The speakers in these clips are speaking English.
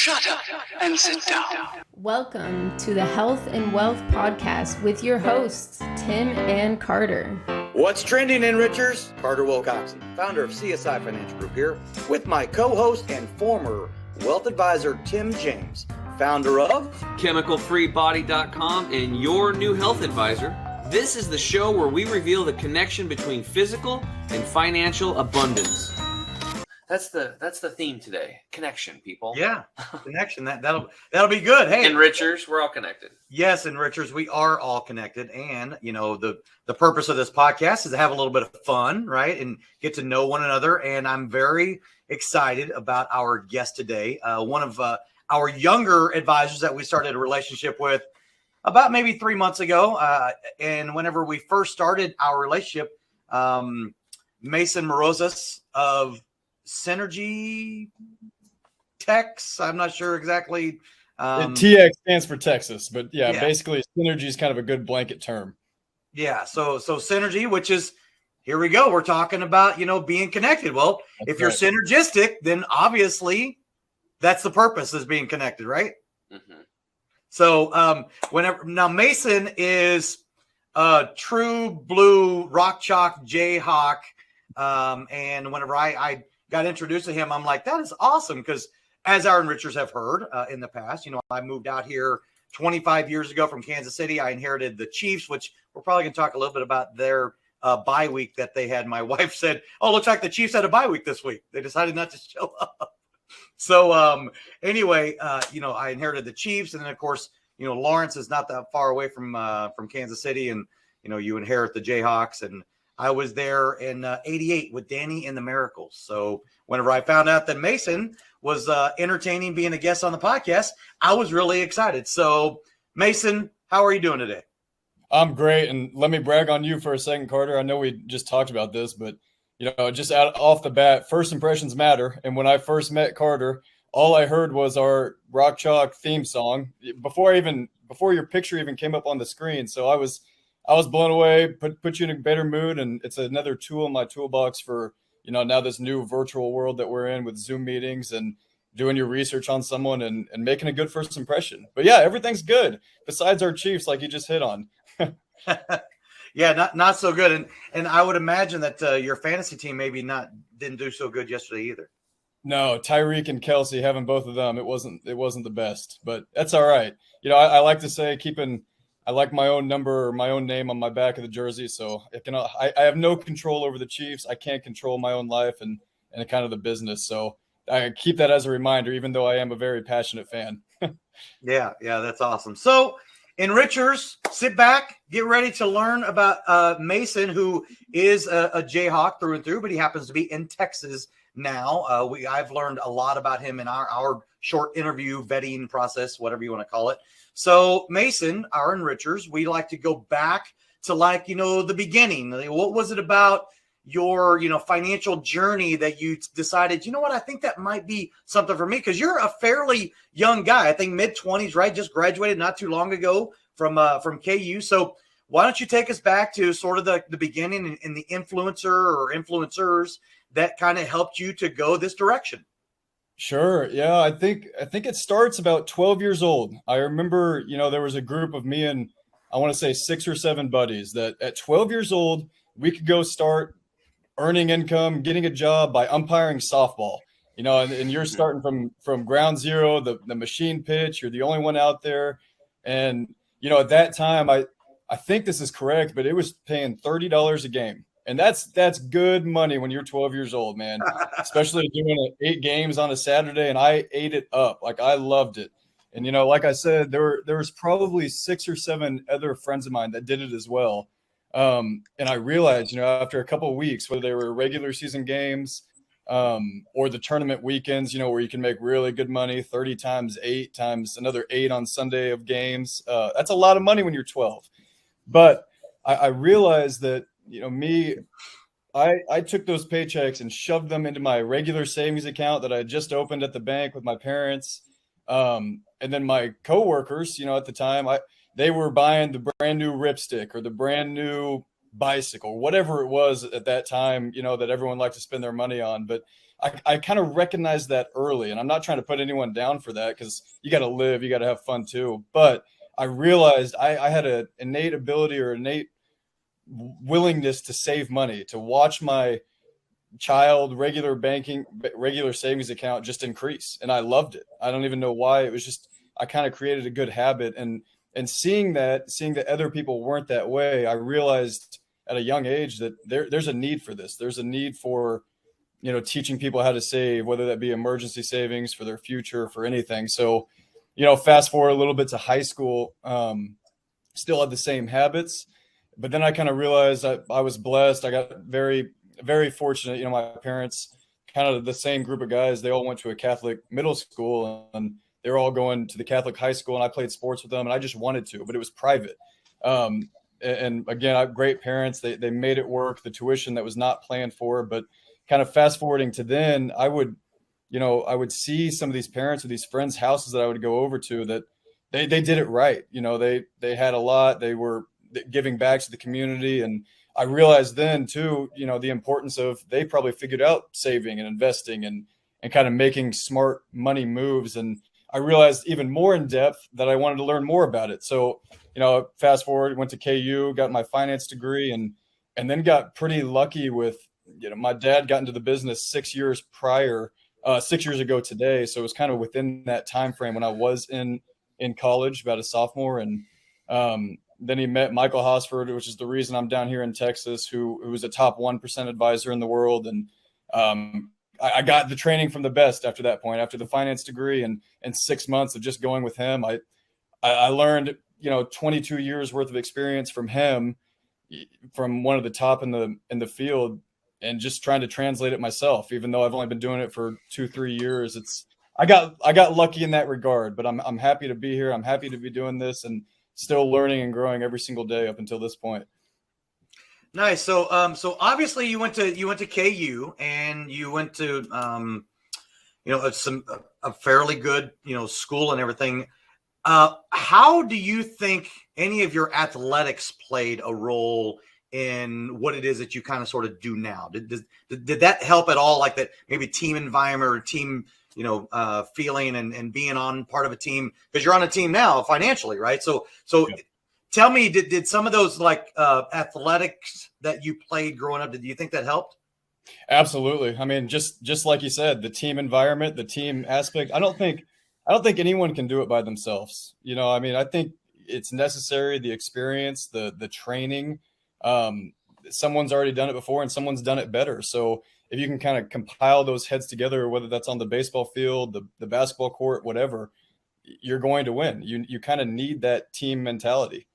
Shut up and sit down. Welcome to the Health and Wealth Podcast with your hosts, Tim and Carter. What's trending, Enrichers? Carter Wilcoxon, founder of CSI Financial Group here, with my co-host and former wealth advisor, Tim James, founder of ChemicalFreeBody.com and your new health advisor. This is the show where we reveal the connection between physical and financial abundance. That's the theme today. Connection, people. Yeah, connection. That'll be good. Hey, Enrichers, we're all connected. Yes, Enrichers, we are all connected. And you know, the purpose of this podcast is to have a little bit of fun, right? And get to know one another. And I'm very excited about our guest today. One of our younger advisors that we started a relationship with about maybe 3 months ago. And whenever we first started our relationship, Mason Marozas of Synergy Tex, I'm not sure exactly. TX stands for Texas, but yeah, basically Synergy is kind of a good blanket term. Yeah, so Synergy, which is, here we go. We're talking about, being connected. Well, if you're synergistic, then obviously that's the purpose, is being connected, right? Mm-hmm. So now Mason is a true blue rock chalk Jayhawk. And whenever I got introduced to him, I'm like, that is awesome, because as our enrichers have heard in the past, I moved out here 25 years ago from Kansas City. I inherited the Chiefs, which we're probably going to talk a little bit about their bye week that they had. My wife said, oh, looks like the Chiefs had a bye week this week. They decided not to show up. So anyway, I inherited the Chiefs. And then, of course, Lawrence is not that far away from Kansas City. And, you inherit the Jayhawks. And I was there in 88 with Danny and the Miracles. So whenever I found out that Mason was entertaining being a guest on the podcast, I was really excited. So Mason, how are you doing today? I'm great. And let me brag on you for a second, Carter. I know we just talked about this, but just off the bat, first impressions matter. And when I first met Carter, all I heard was our Rock Chalk theme song before your picture even came up on the screen. So I was blown away, put you in a better mood. And it's another tool in my toolbox for, now this new virtual world that we're in with Zoom meetings and doing your research on someone and making a good first impression. But yeah, everything's good besides our Chiefs, like you just hit on. Yeah, not so good. And I would imagine that your fantasy team maybe didn't do so good yesterday either. No, Tyreek and Kelsey, having both of them, it wasn't the best, but that's all right. I like to say I like my own number or my own name on my back of the jersey. So I have no control over the Chiefs. I can't control my own life and kind of the business. So I keep that as a reminder, even though I am a very passionate fan. Yeah, that's awesome. So enrichers, sit back, get ready to learn about Mason, who is a Jayhawk through and through, but he happens to be in Texas now. I've learned a lot about him in our short interview vetting process, whatever you want to call it. So Mason, our enrichers, we like to go back to the beginning. What was it about your, financial journey that you decided, I think that might be something for me? Because you're a fairly young guy, I think mid-20s, right? Just graduated not too long ago from KU. So why don't you take us back to sort of the beginning and the influencer or influencers that kind of helped you to go this direction? Sure. Yeah, I think it starts about 12 years old. I remember, there was a group of me and I want to say 6 or 7 buddies that at 12 years old, we could go start earning income, getting a job by umpiring softball, and you're starting from ground zero, the machine pitch, you're the only one out there. And, at that time, I think this is correct, but it was paying $30 a game. And that's good money when you're 12 years old, man, especially doing 8 games on a Saturday. And I ate it up. Like, I loved it. And, like I said, there was probably 6 or 7 other friends of mine that did it as well. And I realized, after a couple of weeks, whether they were regular season games or the tournament weekends, where you can make really good money, 30 times 8 times another 8 on Sunday of games. That's a lot of money when you're 12. But I realized that, I took those paychecks and shoved them into my regular savings account that I had just opened at the bank with my parents. And then my coworkers, at the time, they were buying the brand new Ripstick or the brand new bicycle, whatever it was at that time, that everyone liked to spend their money on. But I kind of recognized that early, and I'm not trying to put anyone down for that, because you got to live, you got to have fun too. But I realized I had an innate ability or innate willingness to save money, to watch my child regular savings account just increase. And I loved it. I don't even know why. It was just, I kind of created a good habit, and seeing that other people weren't that way, I realized at a young age that there's a need for this. There's a need for, teaching people how to save, whether that be emergency savings for their future, for anything. So, fast forward a little bit to high school, still had the same habits, but then I kind of realized I was blessed. I got very, very fortunate. My parents, kind of the same group of guys, they all went to a Catholic middle school, and they were all going to the Catholic high school, and I played sports with them, and I just wanted to, but it was private. And again, I have great parents. They made it work. The tuition that was not planned for, but kind of fast forwarding to then, I would see some of these parents or these friends' houses that I would go over to, that they did it right. They had a lot. They were giving back to the community. And I realized then too, the importance of, they probably figured out saving and investing and kind of making smart money moves. And I realized even more in depth that I wanted to learn more about it. So, fast forward, went to KU, got my finance degree, and then got pretty lucky with, my dad got into the business 6 years ago today. So it was kind of within that time frame when I was in college, about a sophomore. And then he met Michael Hosford, which is the reason I'm down here in Texas, who was a top 1% advisor in the world. And I got the training from the best after that point, after the finance degree, and 6 months of just going with him. I learned, 22 years worth of experience from him, from one of the top in the field, and just trying to translate it myself, even though I've only been doing it for 2-3 years. I got lucky in that regard, but I'm happy to be here. I'm happy to be doing this and still learning and growing every single day up until this point. Nice. So obviously you went to KU, and you went to a fairly good school and everything. How do you think any of your athletics played a role in what it is that you kind of sort of do now? Did that help at all? Like that, maybe team environment or team, feeling and being on part of a team, because you're on a team now financially, right? So yeah. Tell me, did some of those athletics that you played growing up, did you think that helped? Absolutely. I mean, just like you said, the team environment, the team aspect, I don't think anyone can do it by themselves. I think it's necessary, the experience, the training. Someone's already done it before, and someone's done it better. So if you can kind of compile those heads together, whether that's on the baseball field, the basketball court, whatever, you're going to win. You kind of need that team mentality.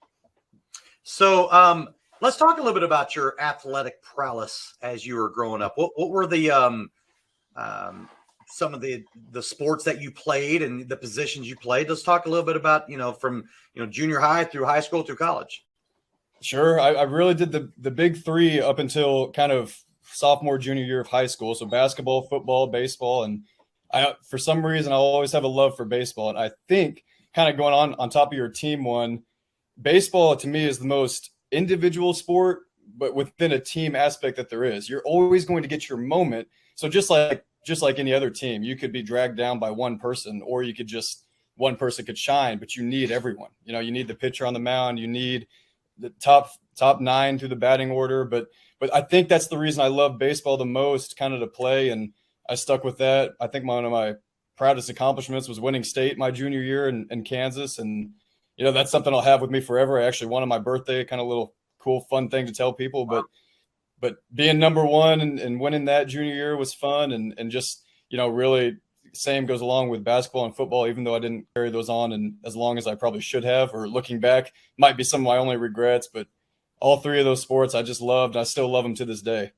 So let's talk a little bit about your athletic prowess as you were growing up. What were the some of the sports that you played and the positions you played? Let's talk a little bit about, from junior high through high school through college. Sure. I really did the big three up until kind of sophomore, junior year of high school. So basketball, football, baseball. And for some reason, I'll always have a love for baseball. And I think, kind of going on top of your team one, baseball to me is the most individual sport, but within a team aspect that there is. You're always going to get your moment. So just like any other team, you could be dragged down by one person, or one person could shine, but you need everyone. You need the pitcher on the mound, you need the top 9 through the batting order. But I think that's the reason I love baseball the most, kind of to play. And I stuck with that. I think one of my proudest accomplishments was winning state my junior year in Kansas. And, that's something I'll have with me forever. I actually won on my birthday, kind of little cool, fun thing to tell people. Wow. But being number one and winning that junior year was fun. And just, really same goes along with basketball and football, even though I didn't carry those on and as long as I probably should have, or looking back, might be some of my only regrets. But all three of those sports I just loved. I still love them to this day.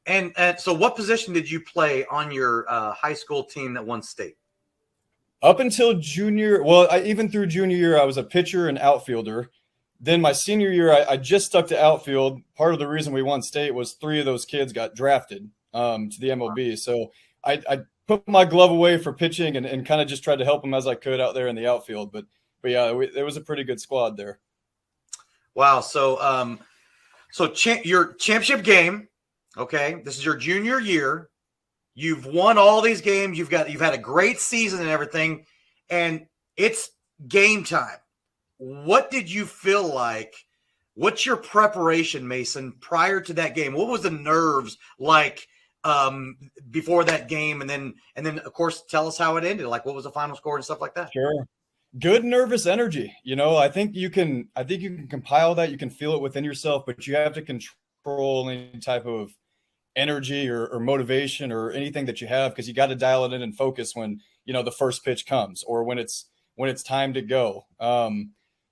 And so what position did you play on your high school team that won state? Up until even through junior year, I was a pitcher and outfielder. Then my senior year, I just stuck to outfield. Part of the reason we won state was 3 of those kids got drafted to the MLB. So I put my glove away for pitching and kind of just tried to help them as I could out there in the outfield. But yeah, it was a pretty good squad there. Wow. So So your championship game, okay, this is your junior year. You've won all these games. You've had a great season and everything, and it's game time. What did you feel like? What's your preparation, Mason, prior to that game? What was the nerves like before that game? And then of course, tell us how it ended. Like, what was the final score and stuff like that? Sure. Good nervous energy. I think you can compile that. You can feel it within yourself, but you have to control any type of energy or motivation or anything that you have, because you got to dial it in and focus when, the first pitch comes or when it's time to go.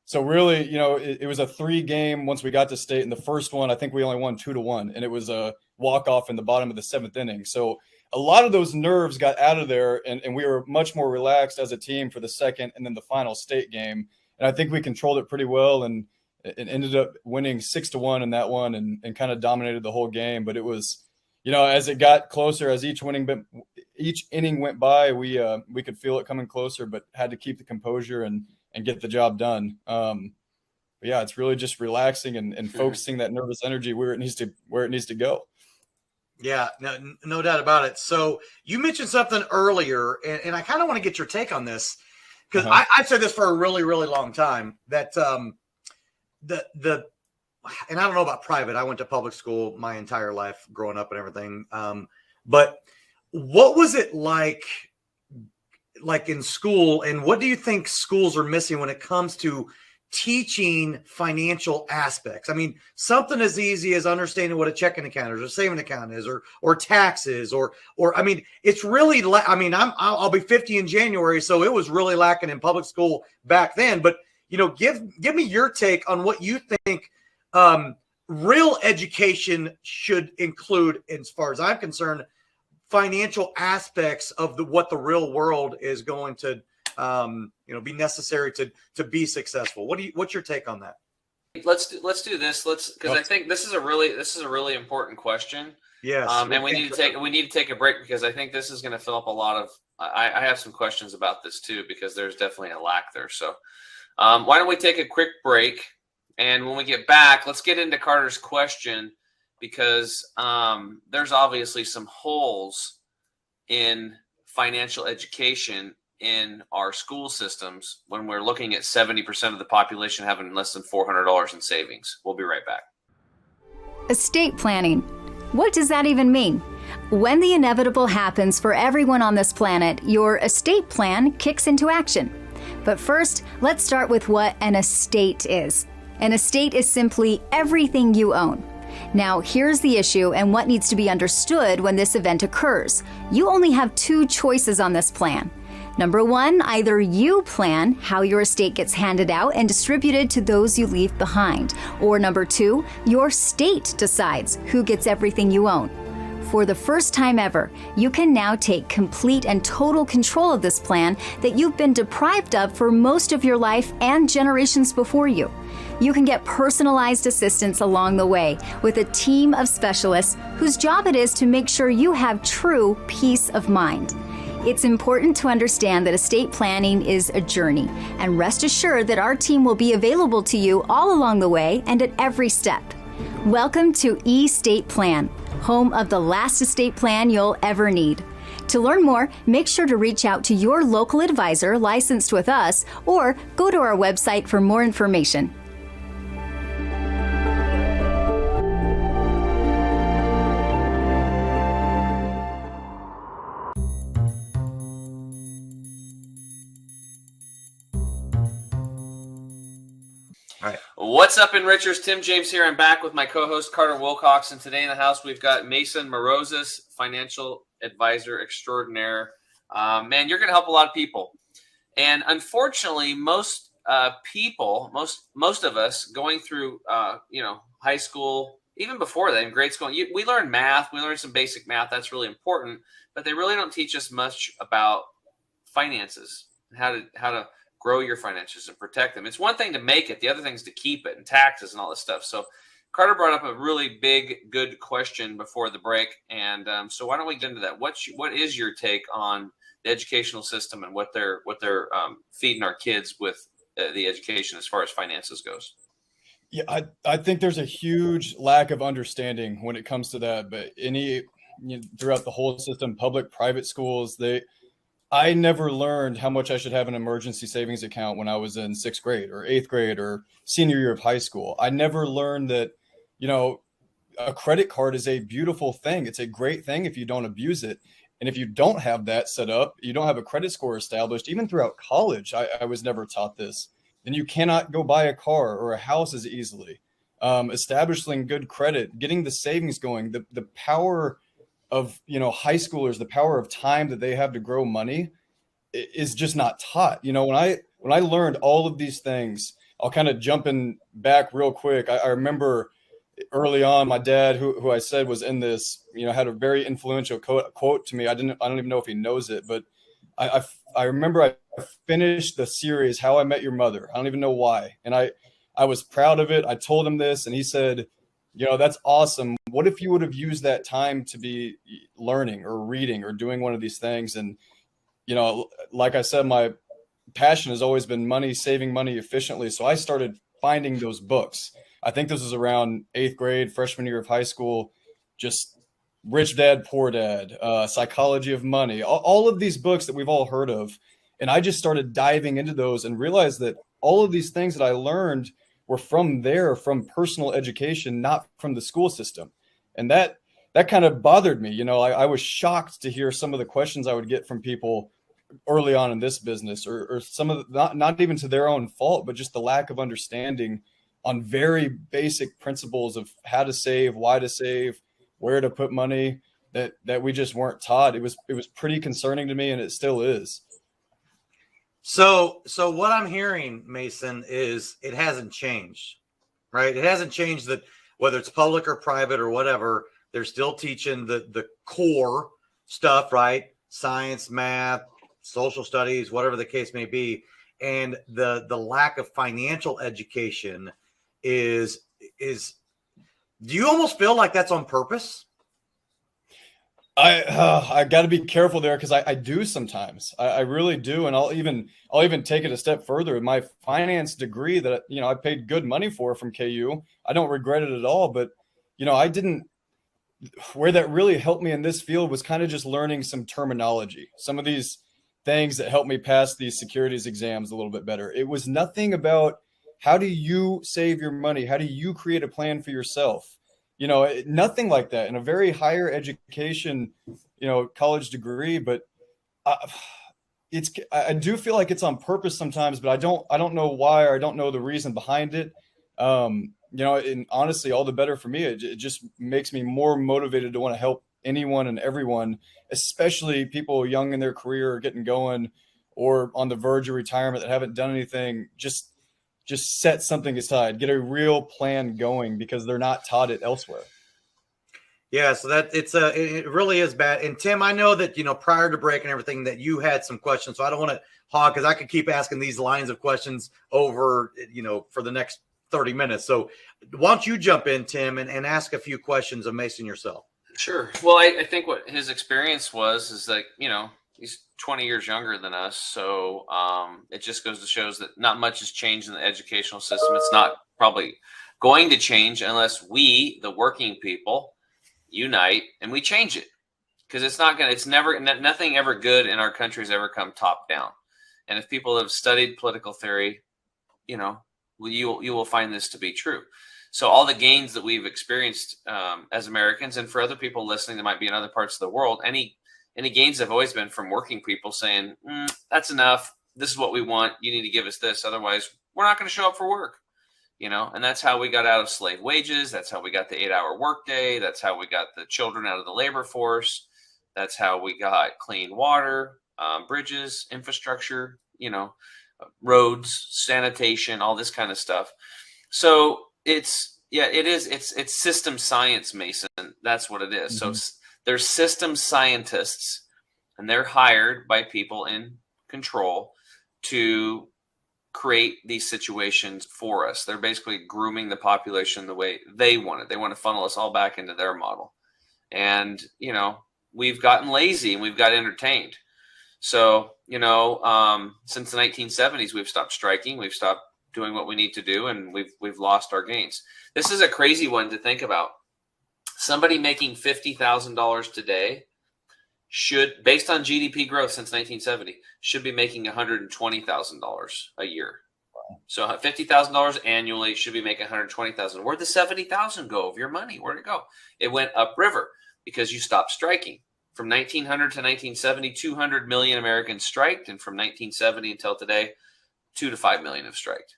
So really, it was a 3-game once we got to state. And the first one, I think we only won 2-1, and it was a walk-off in the bottom of the 7th inning. So a lot of those nerves got out of there, and we were much more relaxed as a team for the second and then the final state game. And I think we controlled it pretty well, and it ended up winning 6-1 in that one and kind of dominated the whole game. But it was, as it got closer, as each inning went by, we could feel it coming closer, but had to keep the composure and get the job done. But yeah, it's really just relaxing and focusing that nervous energy where it needs to go. Yeah, no doubt about it. So you mentioned something earlier, and I kind of want to get your take on this, because I've said this for a really, really long time, that and I don't know about private. I went to public school my entire life growing up and everything. But what was it like in school, and what do you think schools are missing when it comes to teaching financial aspects? I mean, something as easy as understanding what a checking account is, or saving account is, or taxes, or I mean, it's really, I'll be 50 in January, so it was really lacking in public school back then. But give me your take on what you think real education should include, as far as I'm concerned, financial aspects of what the real world is going to be necessary to be successful. What's your take on that? Let's do this. Because I think this is a really important question. Yes. And we need to take a break, because I think this is going to fill up a lot of. I have some questions about this too, because there's definitely a lack there. So why don't we take a quick break, and when we get back, let's get into Carter's question, because there's obviously some holes in financial education in our school systems when we're looking at 70% of the population having less than $400 in savings. We'll be right back. Estate planning. What does that even mean? When the inevitable happens for everyone on this planet, your estate plan kicks into action. But first, let's start with what an estate is. An estate is simply everything you own. Now, here's the issue and what needs to be understood when this event occurs. You only have 2 choices on this plan. Number 1, either you plan how your estate gets handed out and distributed to those you leave behind. Or number 2, your state decides who gets everything you own. For the first time ever, you can now take complete and total control of this plan that you've been deprived of for most of your life and generations before you. You can get personalized assistance along the way with a team of specialists whose job it is to make sure you have true peace of mind. It's important to understand that estate planning is a journey, and rest assured that our team will be available to you all along the way and at every step. Welcome to Estate Plan, home of the last estate plan you'll ever need. To learn more, make sure to reach out to your local advisor licensed with us, or go to our website for more information. What's up, Enrichers? Tim James here. I'm back with my co-host Carter Wilcox, and today in the house we've got Mason Marozas, financial advisor extraordinaire. Man, you're going to help a lot of people, and unfortunately, most people, most of us going through, high school, even before that, in grade school, we learn math. We learn some basic math. That's really important, but they really don't teach us much about finances, how to grow your finances and protect them. It's one thing to make it. The other thing is to keep it, and taxes and all this stuff. So Carter brought up a really big, good question before the break. And so why don't we get into that? What is your take on the educational system and what they're feeding our kids with the education as far as finances goes? Yeah, I think there's a huge lack of understanding when it comes to that. But throughout the whole system, public, private schools, I never learned how much I should have an emergency savings account when I was in 6th grade or 8th grade or senior year of high school. I never learned that, you know, a credit card is a beautiful thing. It's a great thing if you don't abuse it. And if you don't have that set up, you don't have a credit score established, even throughout college, I was never taught this. Then you cannot go buy a car or a house as easily. Establishing good credit, getting the savings going, the power of, high schoolers, the power of time that they have to grow money is just not taught. When I learned all of these things, I'll kind of jumping back real quick. I remember early on, my dad, who I said was in this, had a very influential quote to me. I don't even know if he knows it, but I remember I finished the series, How I Met Your Mother. I don't even know why. And I was proud of it. I told him this, and he said, that's awesome. What if you would have used that time to be learning or reading or doing one of these things? And, like I said, my passion has always been money, saving money efficiently. So I started finding those books. I think this was around 8th grade, freshman year of high school, just Rich Dad, Poor Dad, Psychology of Money, all of these books that we've all heard of. And I just started diving into those and realized that all of these things that I learned were from personal education, not from the school system. And that kind of bothered me. I was shocked to hear some of the questions I would get from people early on in this business, or some of the, not even to their own fault, but just the lack of understanding on very basic principles of how to save, why to save, where to put money, that we just weren't taught. It was pretty concerning to me, and it still is. So what I'm hearing, Mason, is it hasn't changed, right? It hasn't changed that whether it's public or private or whatever, they're still teaching the core stuff, right? Science, math, social studies, whatever the case may be. And the lack of financial education is do you almost feel like that's on purpose? I got to be careful there, because I do sometimes. I really do. And I'll even take it a step further. My finance degree that, I paid good money for from KU, I don't regret it at all. But, where that really helped me in this field was kind of just learning some terminology, some of these things that helped me pass these securities exams a little bit better. It was nothing about how do you save your money? How do you create a plan for yourself? Nothing like that in a very higher education, college degree. But I do feel like it's on purpose sometimes, but I don't know why, or I don't know the reason behind it. And honestly, all the better for me. It just makes me more motivated to want to help anyone and everyone, especially people young in their career or getting going or on the verge of retirement that haven't done anything. Just set something aside, get a real plan going, because they're not taught it elsewhere. Yeah, so that it really is bad. And Tim, I know that, prior to break and everything, that you had some questions. So I don't want to hog, because I could keep asking these lines of questions over, for the next 30 minutes. So why don't you jump in, Tim, and ask a few questions of Mason yourself? Sure. Well, I think what his experience is that, he's 20 years younger than us. So it just goes to show that not much has changed in the educational system. It's not probably going to change unless we, the working people, unite and we change it. Because nothing ever good in our country has ever come top down. And if people have studied political theory, you will find this to be true. So all the gains that we've experienced as Americans, and for other people listening that might be in other parts of the world, any gains have always been from working people saying, that's enough. This is what we want. You need to give us this. Otherwise, we're not going to show up for work. And that's how we got out of slave wages. That's how we got the 8-hour workday. That's how we got the children out of the labor force. That's how we got clean water, bridges, infrastructure, roads, sanitation, all this kind of stuff. So it's system science, Mason. That's what it is. Mm-hmm. So there's system scientists, and they're hired by people in control to create these situations for us. They're basically grooming the population the way they want it. They want to funnel us all back into their model. And, we've gotten lazy and we've got entertained. So, since the 1970s, we've stopped striking. We've stopped doing what we need to do, and we've lost our gains. This is a crazy one to think about. Somebody making $50,000 today should, based on GDP growth since 1970, should be making $120,000 a year. So $50,000 annually, should be making $120,000. Where'd the $70,000 go of your money? Where'd it go? It went upriver because you stopped striking. From 1900 to 1970, 200 million Americans striked, and from 1970 until today, 2 to 5 million have striked.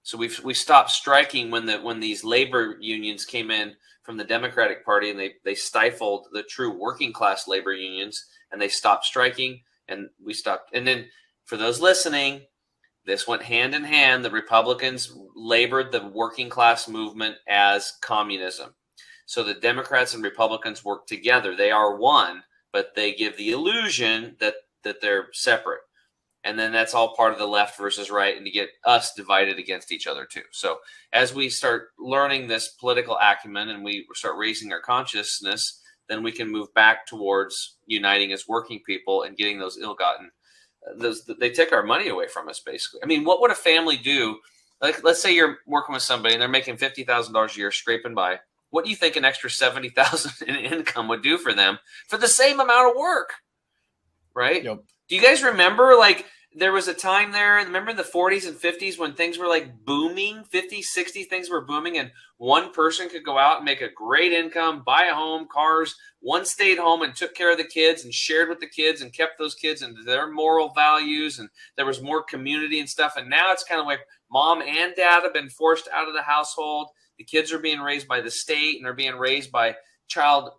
So we stopped striking when these labor unions came in from the Democratic Party, and they stifled the true working class labor unions, and they stopped striking, and we stopped. And then for those listening, this went hand in hand. The Republicans labored the working class movement as communism. So the Democrats and Republicans work together. They are one, but they give the illusion that they're separate. And then that's all part of the left versus right, and to get us divided against each other too. So as we start learning this political acumen and we start raising our consciousness, then we can move back towards uniting as working people and getting those ill-gotten. They take our money away from us, basically. I mean, what would a family do? Like, let's say you're working with somebody and they're making $50,000 a year, scraping by. What do you think an extra $70,000 in income would do for them for the same amount of work? Right? Yep. Do you guys remember, like, there was a time there, remember in the 40s and 50s when things were like booming, 50s, 60s, things were booming, and one person could go out and make a great income, buy a home, cars. One stayed home and took care of the kids and shared with the kids and kept those kids and their moral values, and there was more community and stuff. And now it's kind of like mom and dad have been forced out of the household. The kids are being raised by the state, and they're being raised by child.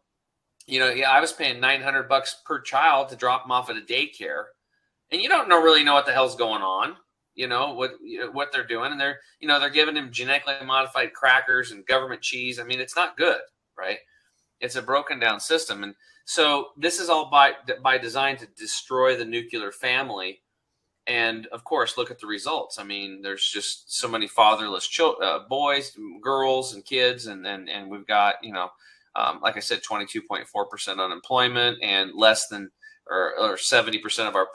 I was paying $900 per child to drop them off at a daycare, and you don't really know what the hell's going on. What they're doing, and they're giving them genetically modified crackers and government cheese. I mean, it's not good, right? It's a broken down system, and so this is all by design to destroy the nuclear family. And of course, look at the results. I mean, there's just so many fatherless boys, girls, and kids, and we've got like I said, 22.4% unemployment, and less than or 70% of our,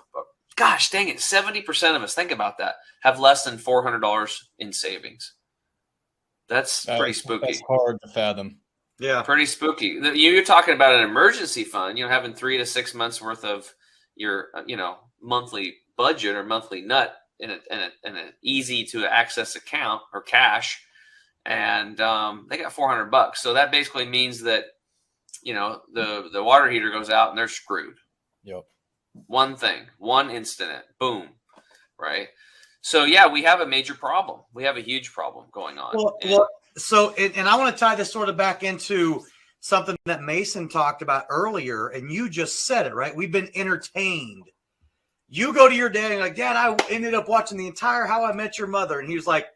gosh dang it, 70% of us, think about that, have less than $400 in savings. That's pretty spooky. That's hard to fathom. Yeah. Pretty spooky. You're talking about an emergency fund, having 3 to 6 months worth of your, monthly budget or monthly nut in an easy to access account or cash. And they got $400. So that basically means that, the water heater goes out and they're screwed. Yep. One thing, one incident, boom. Right. So yeah, we have a major problem. We have a huge problem going on. And I want to tie this sort of back into something that Mason talked about earlier, and you just said it, right? We've been entertained. You go to your dad and you're like, Dad, I ended up watching the entire How I Met Your Mother. And he was like,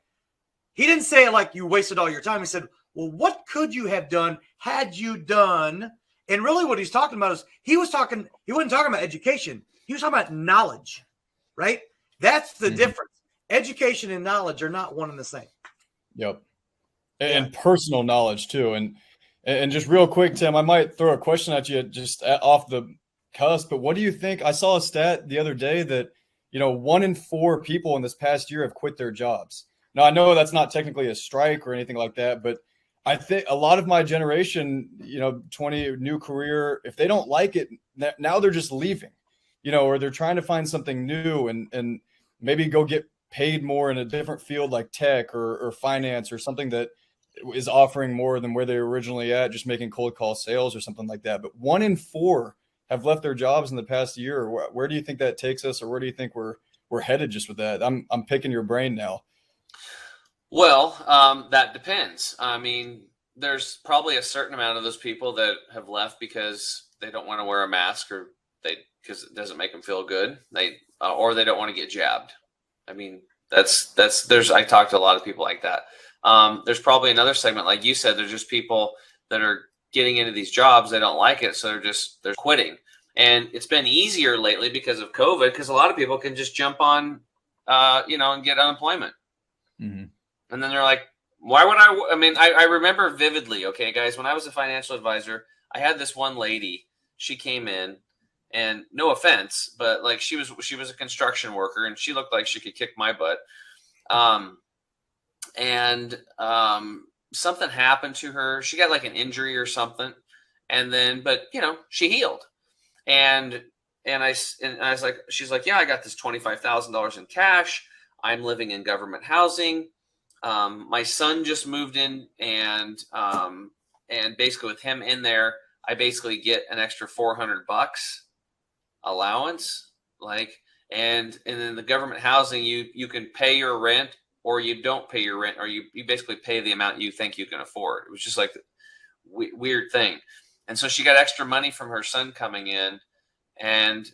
he didn't say it like you wasted all your time. He said, well, what could you have done had you done? And really what he's talking about is he wasn't talking about education. He was talking about knowledge, right? That's the difference. Education and knowledge are not one and the same. Yep. And personal knowledge too. And just real quick, Tim, I might throw a question at you just off the cusp, but what do you think? I saw a stat the other day that, 1 in 4 people in this past year have quit their jobs. Now, I know that's not technically a strike or anything like that, but I think a lot of my generation, 20 new career, if they don't like it, now they're just leaving, or they're trying to find something new and maybe go get paid more in a different field like tech or finance or something that is offering more than where they were originally at, just making cold call sales or something like that. But 1 in 4 have left their jobs in the past year. Where do you think that takes us, or where do you think we're headed just with that? I'm picking your brain now. Well, that depends. I mean, there's probably a certain amount of those people that have left because they don't want to wear a mask, or because it doesn't make them feel good. Or they don't want to get jabbed. I mean, I talked to a lot of people like that. There's probably another segment, like you said, there's just people that are getting into these jobs. They don't like it. So they're quitting. And it's been easier lately because of COVID, because a lot of people can just jump on, and get unemployment. Mm-hmm. And then they're like, why would I remember vividly, okay, guys, when I was a financial advisor, I had this one lady, she came in, and no offense, but like she was a construction worker, and she looked like she could kick my butt. and something happened to her. She got like an injury or something, and then, but she healed. And I was like, she's like, yeah, I got this $25,000 in cash. I'm living in government housing. My son just moved in, and basically with him in there, I basically get an extra $400 allowance, and then the government housing, you can pay your rent, or you don't pay your rent, or you basically pay the amount you think you can afford. It was just like weird thing. And so she got extra money from her son coming in, and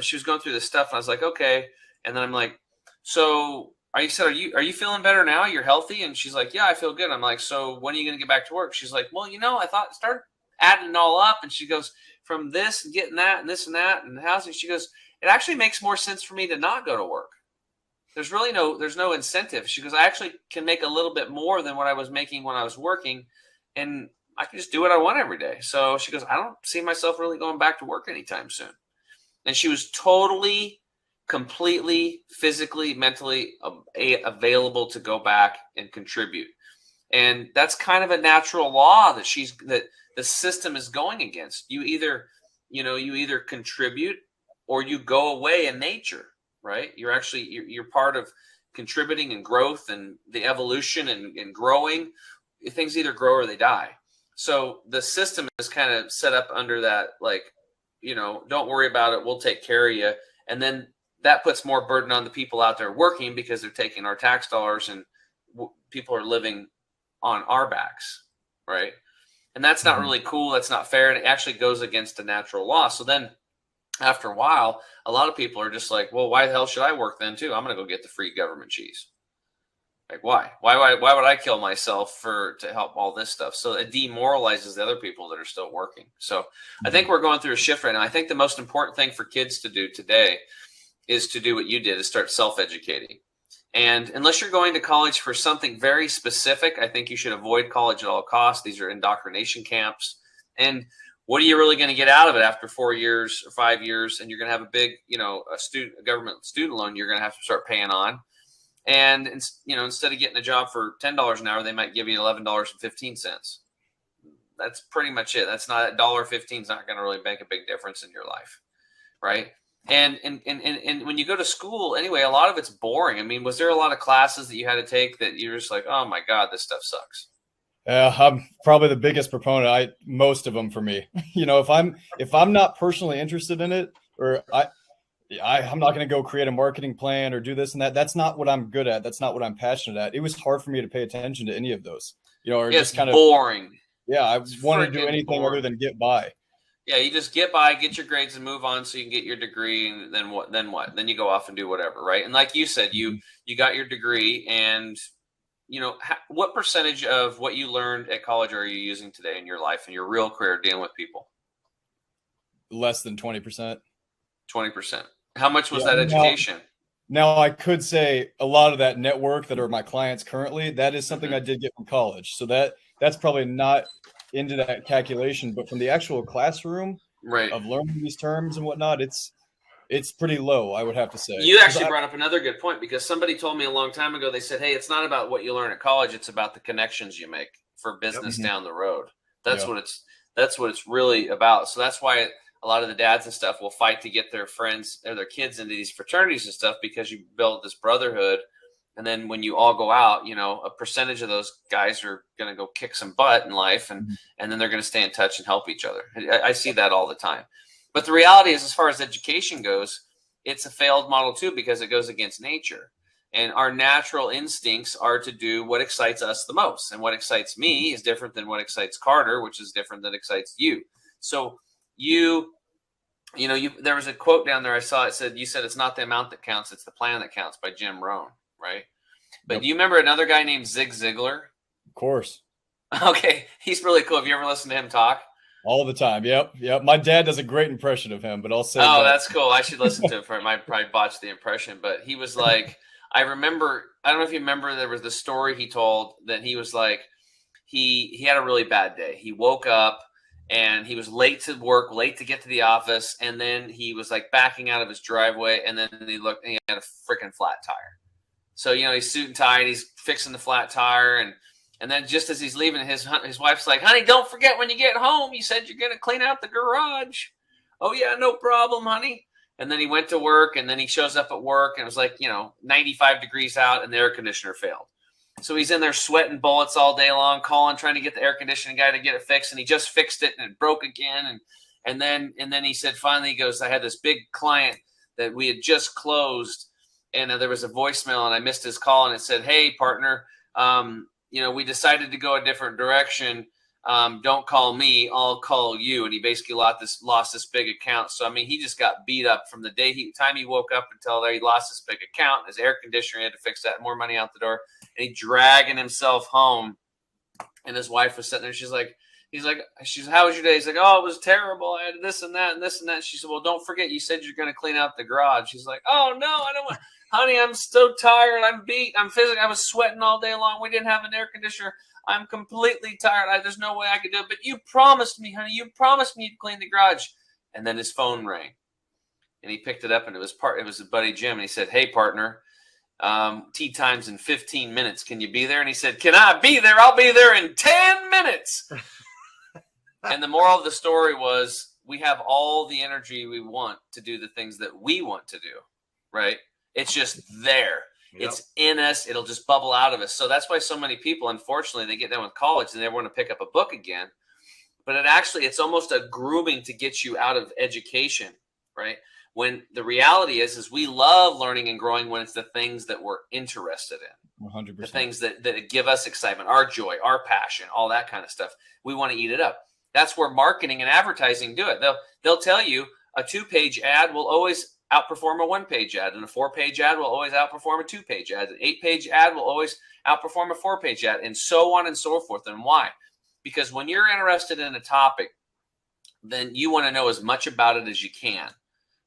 she was going through this stuff, and I was like, okay. And then I'm like, so are you feeling better now? You're healthy? And she's like, yeah, I feel good. I'm like, so when are you going to get back to work? She's like, well, I thought start adding it all up. And she goes, from this and getting that and this and that and housing, she goes, it actually makes more sense for me to not go to work. There's no incentive. She goes, I actually can make a little bit more than what I was making when I was working, and I can just do what I want every day. So she goes, I don't see myself really going back to work anytime soon. And she was totally, completely, physically, mentally available to go back and contribute. And that's kind of a natural law that the system is going against. You either contribute or you go away in nature, right? You're part of contributing and growth and the evolution and growing. Things either grow or they die. So the system is kind of set up under that, don't worry about it, we'll take care of you. And then that puts more burden on the people out there working, because they're taking our tax dollars, and people are living on our backs, right? And that's not really cool. That's not fair. And it actually goes against the natural law. So then after a while, a lot of people are just like, well, why the hell should I work then too? I'm going to go get the free government cheese. Like, why would I kill myself to help all this stuff? So it demoralizes the other people that are still working. So I think we're going through a shift right now. I think the most important thing for kids to do today is to do what you did, is start self-educating. And unless you're going to college for something very specific, I think you should avoid college at all costs. These are indoctrination camps. And what are you really going to get out of it after 4 years or 5 years? And you're going to have a big, a government student loan you're going to have to start paying on. And, instead of getting a job for $10 an hour, they might give you $11.15. That's pretty much it. That's not $1.15 is not going to really make a big difference in your life, right? And when you go to school, anyway, a lot of it's boring. I mean, was there a lot of classes that you had to take that you're just like, oh my God, this stuff sucks? I'm probably the biggest proponent. Most of them for me. If I'm not personally interested in it, or I'm not going to go create a marketing plan or do this and that. That's not what I'm good at. That's not what I'm passionate at. It was hard for me to pay attention to any of those. Or it's just kind boring. of boring. Yeah, I want to do anything other than get by. Yeah, you just get by, get your grades, and move on so you can get your degree. And then what? Then you go off and do whatever, right? And like you said, you got your degree, and what percentage of what you learned at college are you using today in your life and your real career dealing with people? Less than 20%. 20%. How much was that education? Now, I could say a lot of that network that are my clients currently, that is something I did get from college. So that's probably not into that calculation, but from the actual classroom of learning these terms and whatnot, it's pretty low, I would have to say. You actually brought up another good point, because somebody told me a long time ago, they said, hey, it's not about what you learn at college, it's about the connections you make for business down the road. That's what it's really about. So that's why a lot of the dads and stuff will fight to get their friends or their kids into these fraternities and stuff, because you build this brotherhood. And then when you all go out, a percentage of those guys are going to go kick some butt in life, and then they're going to stay in touch and help each other. I see that all the time. But the reality is, as far as education goes, it's a failed model too, because it goes against nature. And our natural instincts are to do what excites us the most. And what excites me is different than what excites Carter, which is different than excites you. So there was a quote down there I saw. It said, you said it's not the amount that counts, it's the plan that counts, by Jim Rohn, right? But do you remember another guy named Zig Ziglar? Of course. Okay. He's really cool. Have you ever listened to him talk? All the time. Yep. My dad does a great impression of him, but I'll say that's cool. I should listen to it for him. I probably botched the impression, but he was like, I don't know if you remember, there was the story he told that he was like, he had a really bad day. He woke up and he was late to work, late to get to the office. And then he was like backing out of his driveway. And then he looked and he had a freaking flat tire. So, he's suit and tie, and he's fixing the flat tire. And then just as he's leaving, his wife's like, honey, don't forget when you get home, you said you're going to clean out the garage. Oh, yeah, no problem, honey. And then he went to work, and then he shows up at work, and it was like, 95 degrees out, and the air conditioner failed. So he's in there sweating bullets all day long, trying to get the air conditioning guy to get it fixed, and he just fixed it, and it broke again. And then he said, finally, he goes, I had this big client that we had just closed, and there was a voicemail, and I missed his call, and it said, hey, partner, we decided to go a different direction. Don't call me, I'll call you. And he basically lost this big account. So, he just got beat up from the time he woke up until he lost this big account. His air conditioner, he had to fix that, more money out the door. And he dragging himself home. And his wife was sitting there. She's like, how was your day? He's like, oh, it was terrible. I had this and that and this and that. She said, well, don't forget, you said you're going to clean out the garage. She's like, oh, no, I don't want. Honey, I'm so tired. I'm beat. I was sweating all day long. We didn't have an air conditioner. I'm completely tired. There's no way I could do it. But you promised me, honey. You promised me you'd clean the garage. And then his phone rang. And he picked it up, and it was a buddy Jim. And he said, hey, partner, tea time's in 15 minutes. Can you be there? And he said, can I be there? I'll be there in 10 minutes. And the moral of the story was, we have all the energy we want to do the things that we want to do, right? It's just there. Yep. It's in us. It'll just bubble out of us. So that's why so many people, unfortunately, they get done with college and they want to pick up a book again. But it's almost a grooming to get you out of education, right? When the reality is we love learning and growing when it's the things that we're interested in. 100%. The things that give us excitement, our joy, our passion, all that kind of stuff. We want to eat it up. That's where marketing and advertising do it. They'll tell you a 2-page ad will always outperform a 1-page ad, and a 4-page ad will always outperform a 2-page ad. An 8-page ad will always outperform a 4-page ad, and so on and so forth. And why? Because when you're interested in a topic, then you want to know as much about it as you can,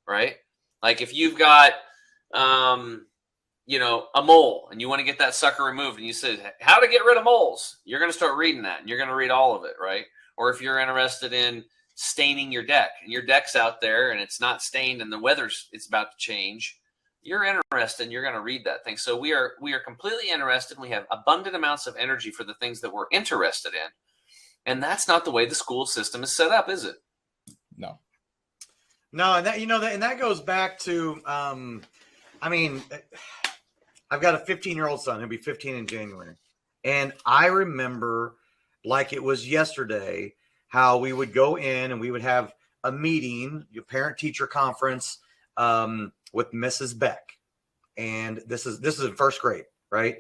right? Like if you've got, a mole and you want to get that sucker removed, and you say, how to get rid of moles, you're going to start reading that, and you're going to read all of it, right? Or if you're interested in staining your deck, and your deck's out there and it's not stained and it's about to change, you're interested and you're going to read that thing. So we are completely interested, and we have abundant amounts of energy for the things that we're interested in. And that's not the way the school system is set up, is it? No, and that goes back to, I've got a 15-year-old son. He'll be 15 in January. And I remember like it was yesterday how we would go in and we would have a meeting, your parent-teacher conference with Mrs. Beck. And this is in first grade, right?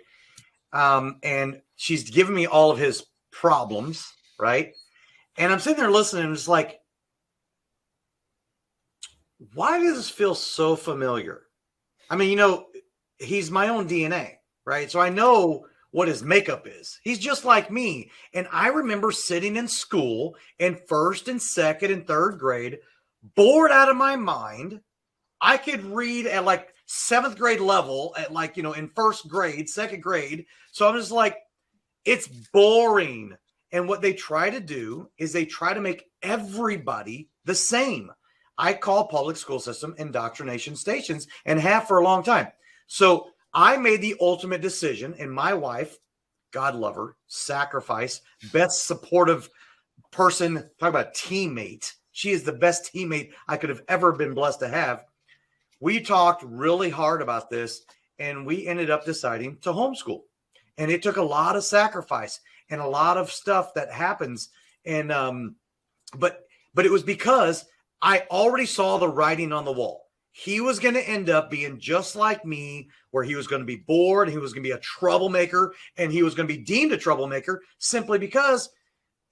And she's giving me all of his problems, right? And I'm sitting there listening, and it's like, why does this feel so familiar? He's my own DNA, right? So I know what his makeup is. He's just like me. And I remember sitting in school in first and second and third grade, bored out of my mind. I could read at like 7th grade level at in first grade, second grade. So I'm just like, it's boring. And what they try to do is they try to make everybody the same. I call public school system indoctrination stations, and have for a long time. So I made the ultimate decision, and my wife, God love her, sacrifice, best supportive person, talk about teammate. She is the best teammate I could have ever been blessed to have. We talked really hard about this, and we ended up deciding to homeschool. And it took a lot of sacrifice and a lot of stuff that happens. And but it was because I already saw the writing on the wall. He was going to end up being just like me, where he was going to be bored, he was going to be a troublemaker, and he was going to be deemed a troublemaker simply because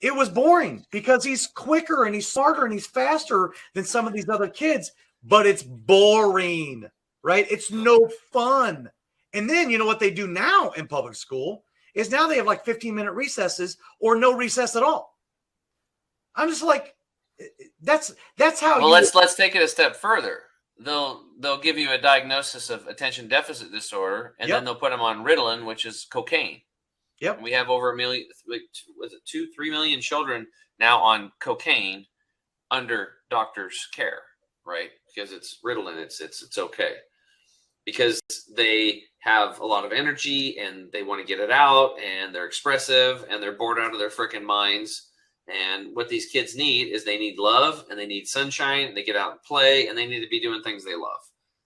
it was boring, because he's quicker and he's smarter and he's faster than some of these other kids, but it's boring, right? It's no fun. And then, what they do now in public school is now they have like 15-minute recesses or no recess at all. I'm just like, that's how. Well, let's take it a step further. They'll give you a diagnosis of attention deficit disorder, and then they'll put them on Ritalin, which is cocaine. Yep. And we have over 3 million children now on cocaine under doctor's care, right? Because it's Ritalin, it's okay. because they have a lot of energy and they want to get it out, and they're expressive and they're bored out of their freaking minds. And what these kids need is they need love, and they need sunshine, and they get out and play, and they need to be doing things they love.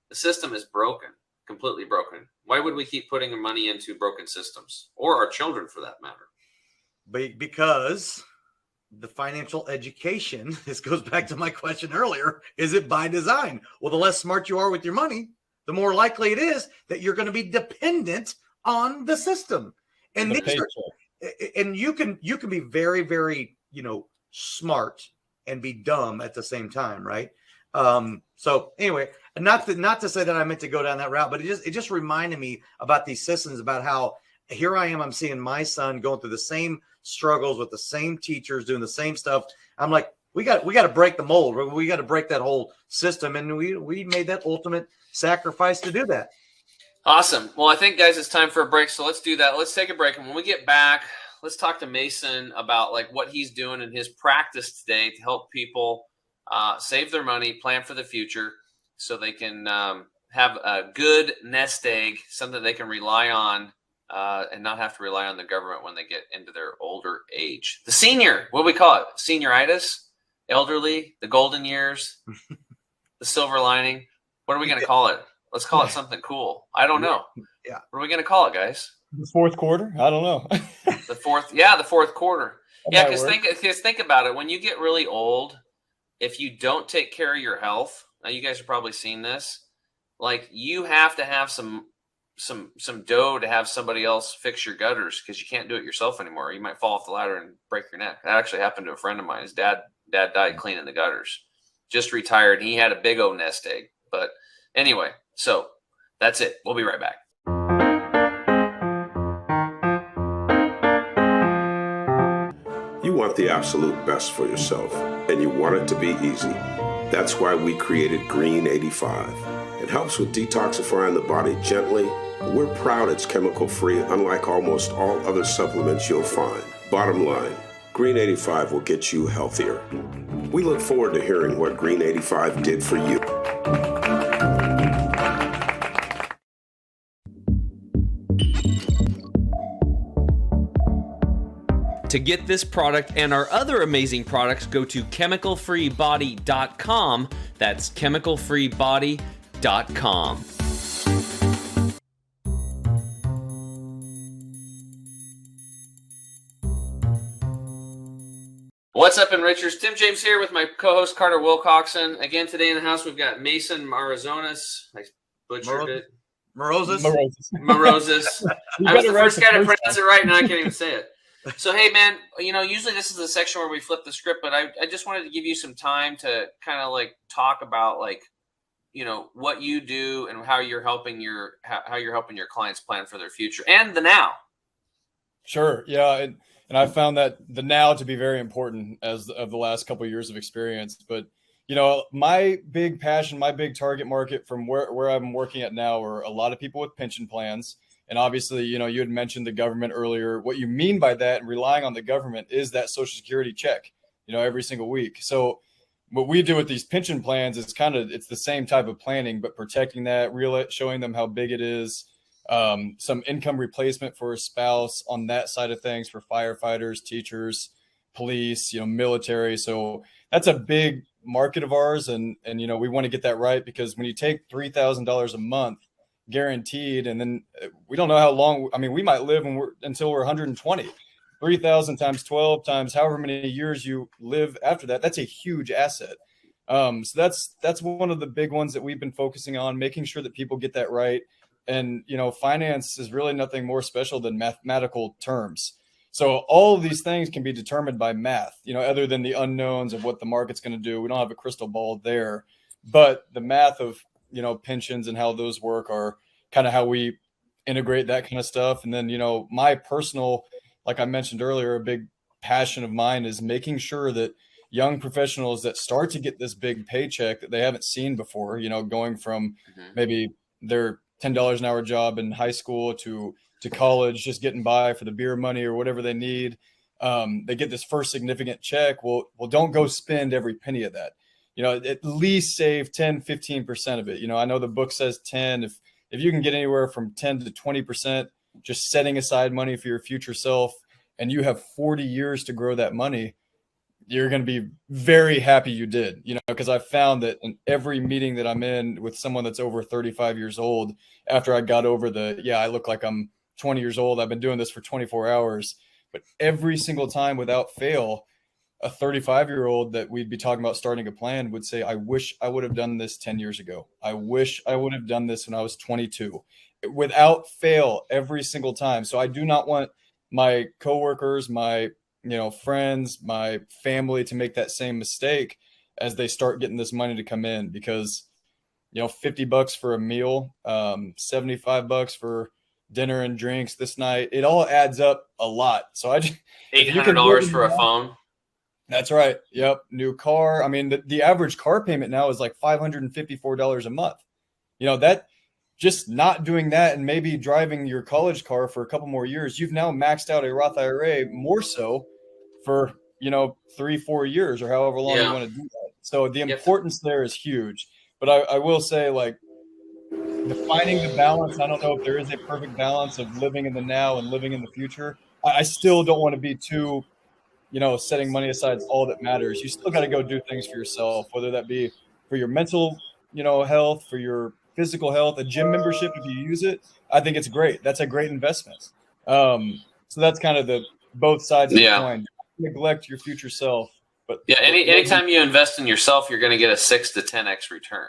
The system is broken, completely broken. Why would we keep putting money into broken systems, or our children for that matter? Because the financial education, this goes back to my question earlier, is it by design? Well, the less smart you are with your money, the more likely it is that you're going to be dependent on the system. And you can be very, very, smart and be dumb at the same time, right? So anyway, not to say that I meant to go down that route, but it just reminded me about these systems, about how here I am, I'm seeing my son going through the same struggles with the same teachers, doing the same stuff. I'm like, we got to break the mold. We got to break that whole system. And we made that ultimate sacrifice to do that. Awesome. Well, I think, guys, it's time for a break. So let's do that. Let's take a break. And when we get back, let's talk to Mason about like what he's doing in his practice today to help people save their money, plan for the future, so they can have a good nest egg, something they can rely on, and not have to rely on the government when they get into their older age. The senior, what do we call it? Senioritis, elderly, the golden years, the silver lining. What are we going to call it? Let's call it something cool. I don't know. Yeah. What are we going to call it, guys? The fourth quarter? I don't know. The fourth quarter. Yeah, because think about it. When you get really old, if you don't take care of your health, now you guys have probably seen this, like you have to have some dough to have somebody else fix your gutters, because you can't do it yourself anymore. You might fall off the ladder and break your neck. That actually happened to a friend of mine. His dad died cleaning the gutters. Just retired. He had a big old nest egg. But anyway, so that's it. We'll be right back. You want the absolute best for yourself, and you want it to be easy. That's why we created Green 85. It helps with detoxifying the body gently. We're proud it's chemical-free, unlike almost all other supplements you'll find. Bottom line, Green 85 will get you healthier. We look forward to hearing what Green 85 did for you. To get this product and our other amazing products, go to chemicalfreebody.com. That's chemicalfreebody.com. What's up, Enrichers? Tim James here with my co-host Carter Wilcoxon. Again, today in the house, we've got Mason Marozas. I butchered it. Marozas. Marozas. I was the first guy to pronounce it right, now I can't even say it. So, hey, man, usually this is the section where we flip the script, but I just wanted to give you some time to kind of like talk about what you do and how you're helping your clients plan for their future and the now. Sure. Yeah. And I found that the now to be very important of the last couple of years of experience. But, my big passion, my big target market from where I'm working at now are a lot of people with pension plans. And obviously, you had mentioned the government earlier. What you mean by that and relying on the government is that Social Security check, every single week. So what we do with these pension plans is it's the same type of planning, but protecting that, showing them how big it is, some income replacement for a spouse on that side of things for firefighters, teachers, police, military. So that's a big market of ours. And we want to get that right, because when you take $3,000 a month, guaranteed, and then we don't know how long. I mean, we might live until we're 120. 3,000 times 12 times however many years you live after that. That's a huge asset. So that's one of the big ones that we've been focusing on, making sure that people get that right. And finance is really nothing more special than mathematical terms. So all of these things can be determined by math. Other than the unknowns of what the market's going to do, we don't have a crystal ball there. But the math of pensions and how those work are kind of how we integrate that kind of stuff. And then, my personal, like I mentioned earlier, a big passion of mine is making sure that young professionals that start to get this big paycheck that they haven't seen before, going from maybe their $10 an hour job in high school to college, just getting by for the beer money or whatever they need. They get this first significant check. Well, don't go spend every penny of that. At least save 10, 15% of it. I know the book says 10. if you can get anywhere from 10 to 20%, just setting aside money for your future self, and you have 40 years to grow that money, you're going to be very happy you did, you know, because I found that in every meeting that I'm in with someone that's over 35 years old, after I got over I look like I'm 20 years old, I've been doing this for 24 hours, but every single time without fail, a 35-year-old that we'd be talking about starting a plan would say, I wish I would have done this 10 years ago. I wish I would have done this when I was 22, without fail, every single time. So I do not want my coworkers, my friends, my family to make that same mistake as they start getting this money to come in, because, $50 for a meal, $75 for dinner and drinks this night, it all adds up a lot. So $800 for a phone. That's right. Yep. New car. I mean, the average car payment now is like $554 a month. That just not doing that and maybe driving your college car for a couple more years, you've now maxed out a Roth IRA more so for, 3-4 years or however long you want to do that. So the importance there is huge. But I will say, like, defining the balance, I don't know if there is a perfect balance of living in the now and living in the future. I still don't want to be too, setting money aside is all that matters. You still got to go do things for yourself, whether that be for your mental, health, for your physical health. A gym membership, if you use it, I think it's great. That's a great investment. So that's kind of the both sides of the coin. Neglect your future self. But anytime you invest in yourself, you're going to get a 6 to 10x return.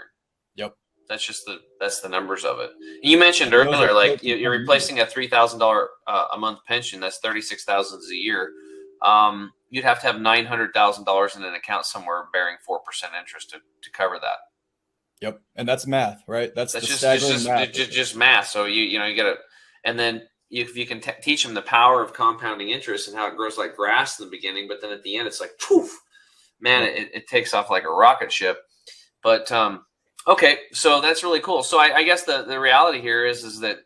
Yep. That's the numbers of it. You mentioned earlier, like you're replacing a $3,000 a month pension. That's $36,000 a year. You'd have to have $900,000 in an account somewhere bearing 4% interest to cover that. Yep, and that's math, right? That's just math. So you got to, and then if you can teach them the power of compounding interest and how it grows like grass in the beginning, but then at the end it's like, poof, man, it takes off like a rocket ship. But okay, so that's really cool. So I guess the reality here is that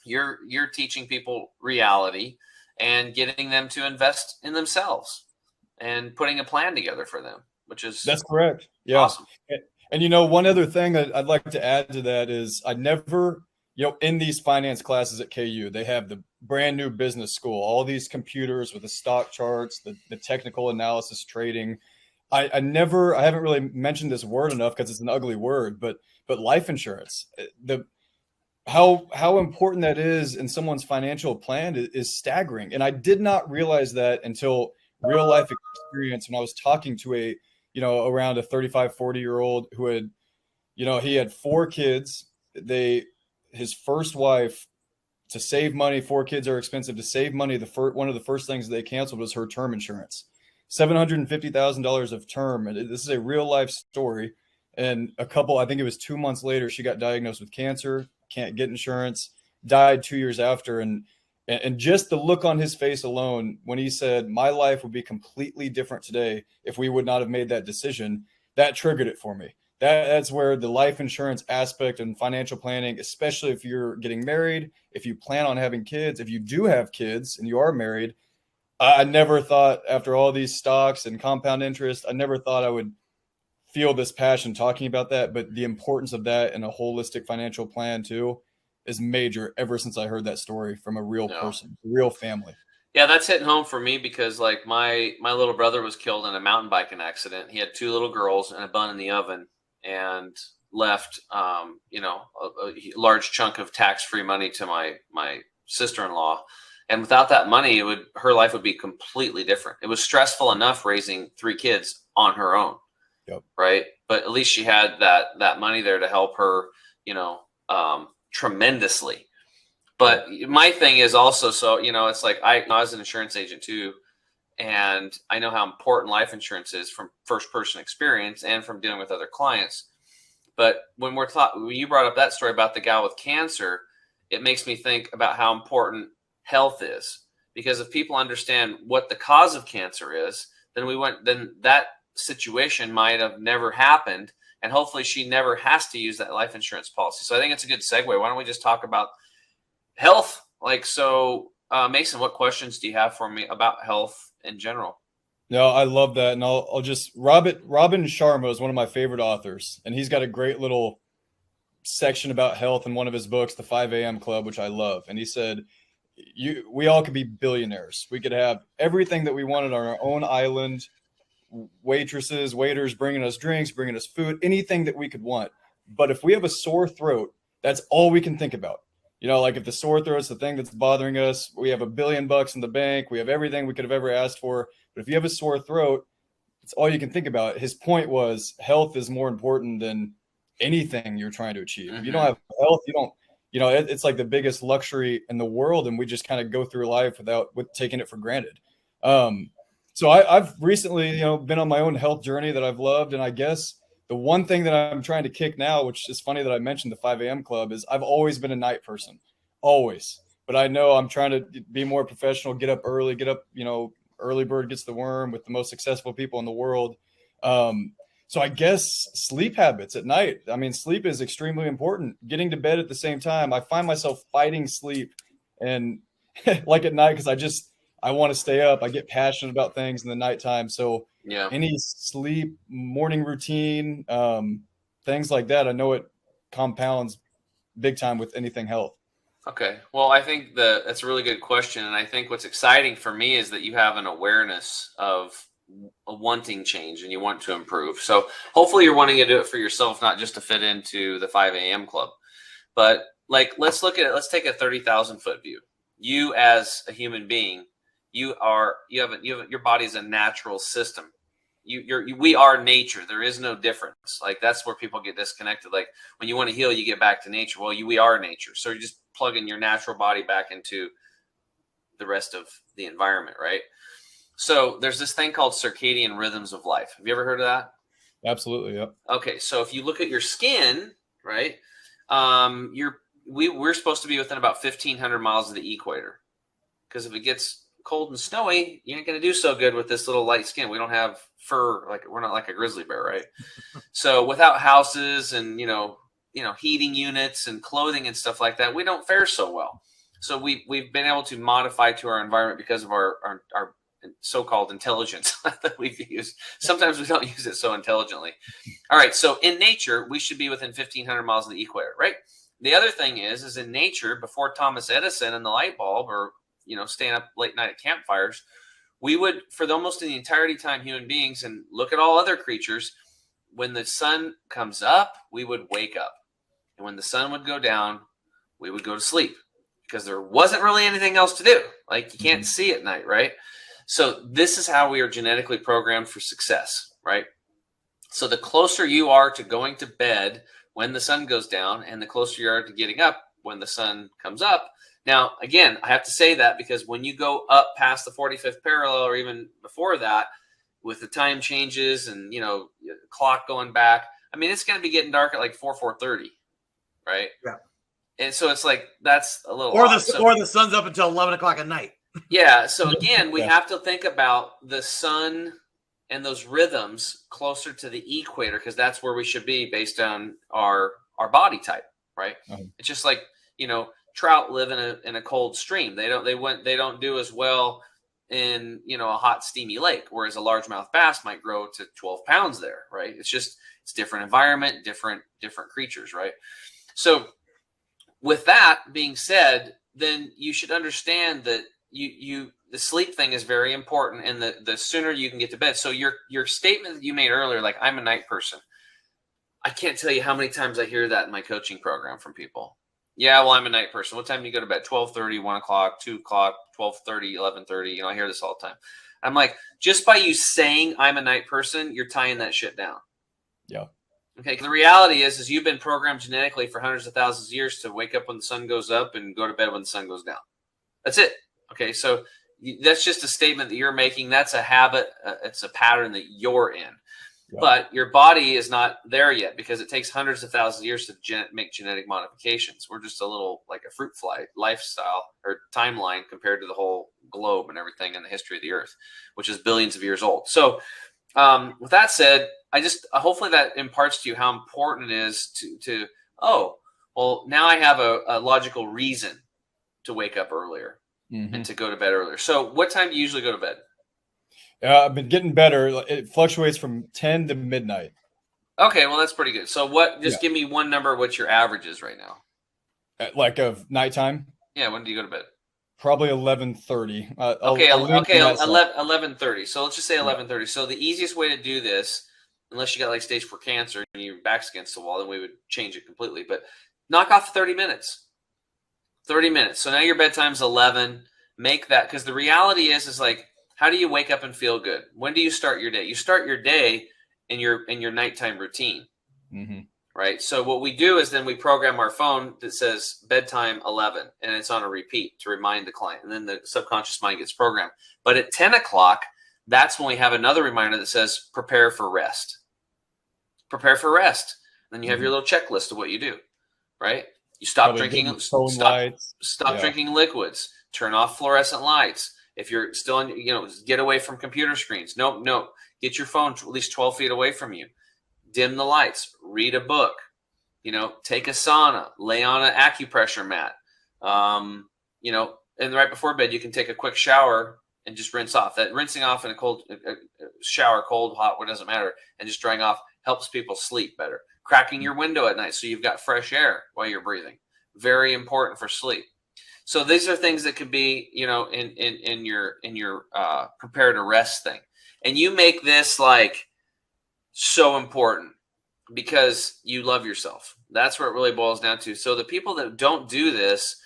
you're teaching people reality and getting them to invest in themselves and putting a plan together for them, that's correct. Yeah. Awesome. And one other thing that I'd like to add to that is I never, in these finance classes at KU, they have the brand new business school, all these computers with the stock charts, the technical analysis trading. I haven't really mentioned this word enough because it's an ugly word, but life insurance, how important that is in someone's financial plan is staggering. And I did not realize that until real life experience when I was talking to around a 35, 40-year-old who had, he had 4 kids. His first wife, to save money, 4 kids are expensive, to save money, one of the first things they canceled was her term insurance. $750,000 of term. And this is a real life story. And I think it was 2 months later, she got diagnosed with cancer, can't get insurance, died 2 years after. And just the look on his face alone, when he said, my life would be completely different today if we would not have made that decision, that triggered it for me. That's where the life insurance aspect and financial planning, especially if you're getting married, if you plan on having kids, if you do have kids and you are married, I never thought, after all these stocks and compound interest, I never thought I would feel this passion talking about that. But the importance of that in a holistic financial plan too is major ever since I heard that story from a real person, a real family. Yeah, that's hitting home for me because like my little brother was killed in a mountain biking accident. He had 2 little girls and a bun in the oven and left, a large chunk of tax-free money to my sister-in-law. And without that money, her life would be completely different. It was stressful enough raising 3 kids on her own. Yep. Right. But at least she had that money there to help her, tremendously. But my thing is also, so, it's like I was an insurance agent too. And I know how important life insurance is from first person experience and from dealing with other clients. But when you brought up that story about the gal with cancer, it makes me think about how important health is, because if people understand what the cause of cancer is, then that situation might have never happened. And hopefully she never has to use that life insurance policy. So I think it's a good segue. Why don't we just talk about health? Mason, what questions do you have for me about health in general? No, I love that. And I'll just, Robin Sharma is one of my favorite authors, and he's got a great little section about health in one of his books, The 5 a.m. Club, which I love. And he said, we all could be billionaires. We could have everything that we wanted on our own island, waitresses, waiters bringing us drinks, bringing us food, anything that we could want. But if we have a sore throat, that's all we can think about. You know, like if the sore throat's the thing that's bothering us, we have $1 billion in the bank, we have everything we could have ever asked for. But if you have a sore throat, it's all you can think about. His point was health is more important than anything you're trying to achieve. If you don't have health, you don't, you know, it's like the biggest luxury in the world. And we just kind of go through life with taking it for granted. So I've recently, you know, been on my own health journey that I've loved. And I guess the one thing that I'm trying to kick now, which is funny that I mentioned the 5 a.m. Club, is I've always been a night person, always. But I know I'm trying to be more professional, get up early, you know, early bird gets the worm with the most successful people in the world. So I guess sleep habits at night. I mean, sleep is extremely important. Getting to bed at the same time. I find myself fighting sleep and like at night because I want to stay up. I get passionate about things in the nighttime. So any sleep, morning routine, things like that, I know it compounds big time with anything health. Okay. Well, I think that's a really good question. And I think what's exciting for me is that you have an awareness of wanting change and you want to improve. So hopefully you're wanting to do it for yourself, not just to fit into the 5 a.m. club. But like, let's look at it. Let's take a 30,000 foot view. You as a human being, your body is a natural system. We are nature. There is no difference. Like that's where people get disconnected. Like when you want to heal, you get back to nature. Well, we are nature. So you just plug in your natural body back into the rest of the environment, right? So there's this thing called circadian rhythms of life. Have you ever heard of that? Absolutely. Yep. Okay. So if you look at your skin, right, we're supposed to be within about 1,500 miles of the equator, because if it gets cold and snowy, you ain't going to do so good with this little light skin. We don't have fur, like we're not like a grizzly bear, right? So without houses and, you know, heating units and clothing and stuff like that, we don't fare so well. So we've been able to modify to our environment because of our so-called intelligence that we've used. Sometimes we don't use it so intelligently. All right. So in nature, we should be within 1,500 miles of the equator, right? The other thing is in nature, before Thomas Edison and the light bulb, or, you know, staying up late night at campfires, we would, for almost the entirety time, human beings, and look at all other creatures, when the sun comes up, we would wake up. And when the sun would go down, we would go to sleep, because there wasn't really anything else to do. Like you can't see at night, right? So this is how we are genetically programmed for success, right? So the closer you are to going to bed when the sun goes down, and the closer you are to getting up when the sun comes up. Now, again, I have to say that because when you go up past the 45th parallel, or even before that, with the time changes and, you know, clock going back, I mean, it's going to be getting dark at like 4:30, right? Yeah. And so it's like, that's a little or the sun's up until 11 o'clock at night. Yeah. So again, we have to think about the sun and those rhythms closer to the equator, because that's where we should be based on our body type, right? It's just like, you know, trout live in a cold stream. They don't do as well in, you know, a hot steamy lake, whereas a largemouth bass might grow to 12 pounds there, right? It's different environment, different creatures, right? So with that being said, then you should understand that the sleep thing is very important, and the sooner you can get to bed. So your statement that you made earlier, like I'm a night person, I can't tell you how many times I hear that in my coaching program from people. Yeah, well, I'm a night person. What time do you go to bed? 12:30, 1 o'clock, 2 o'clock, 12:30, 11:30. You know, I hear this all the time. I'm like, just by you saying I'm a night person, you're tying that shit down. Yeah. Okay. The reality is you've been programmed genetically for hundreds of thousands of years to wake up when the sun goes up and go to bed when the sun goes down. That's it. Okay. So that's just a statement that you're making. That's a habit. It's a pattern that you're in. Yeah. But your body is not there yet, because it takes hundreds of thousands of years to make genetic modifications. We're just a little like a fruit fly lifestyle or timeline compared to the whole globe and everything in the history of the earth, which is billions of years old. So with that said, hopefully that imparts to you how important it is now I have a logical reason to wake up earlier and to go to bed earlier. So what time do you usually go to bed? I've been getting better. It fluctuates from 10 to midnight. Okay, well, that's pretty good. So just give me one number, what your average is right now. Like of nighttime? Yeah, when do you go to bed? Probably 11:30. Okay, I'll lean on that side. 11:30. So let's just say 11:30. So the easiest way to do this, unless you got like stage 4 cancer and your back's against the wall, then we would change it completely. But knock off 30 minutes. 30 minutes. So now your bedtime's 11. Make that, because the reality is like, how do you wake up and feel good? When do you start your day? You start your day in your nighttime routine. Mm-hmm. Right. So what we do is then we program our phone that says bedtime 11, and it's on a repeat to remind the client. And then the subconscious mind gets programmed. But at 10 o'clock, that's when we have another reminder that says prepare for rest. Prepare for rest. Then you have your little checklist of what you do. Right. You stop drinking. Stop drinking liquids. Turn off fluorescent lights. If you're still on, get away from computer screens. No. Get your phone at least 12 feet away from you. Dim the lights, read a book, take a sauna, lay on an acupressure mat. And right before bed, you can take a quick shower and just rinse off. That rinsing off in a cold shower, cold, hot, what doesn't matter, and just drying off helps people sleep better. Cracking your window at night so you've got fresh air while you're breathing. Very important for sleep. So these are things that could be, in your prepare to rest thing. And you make this like so important because you love yourself. That's where it really boils down to. So the people that don't do this,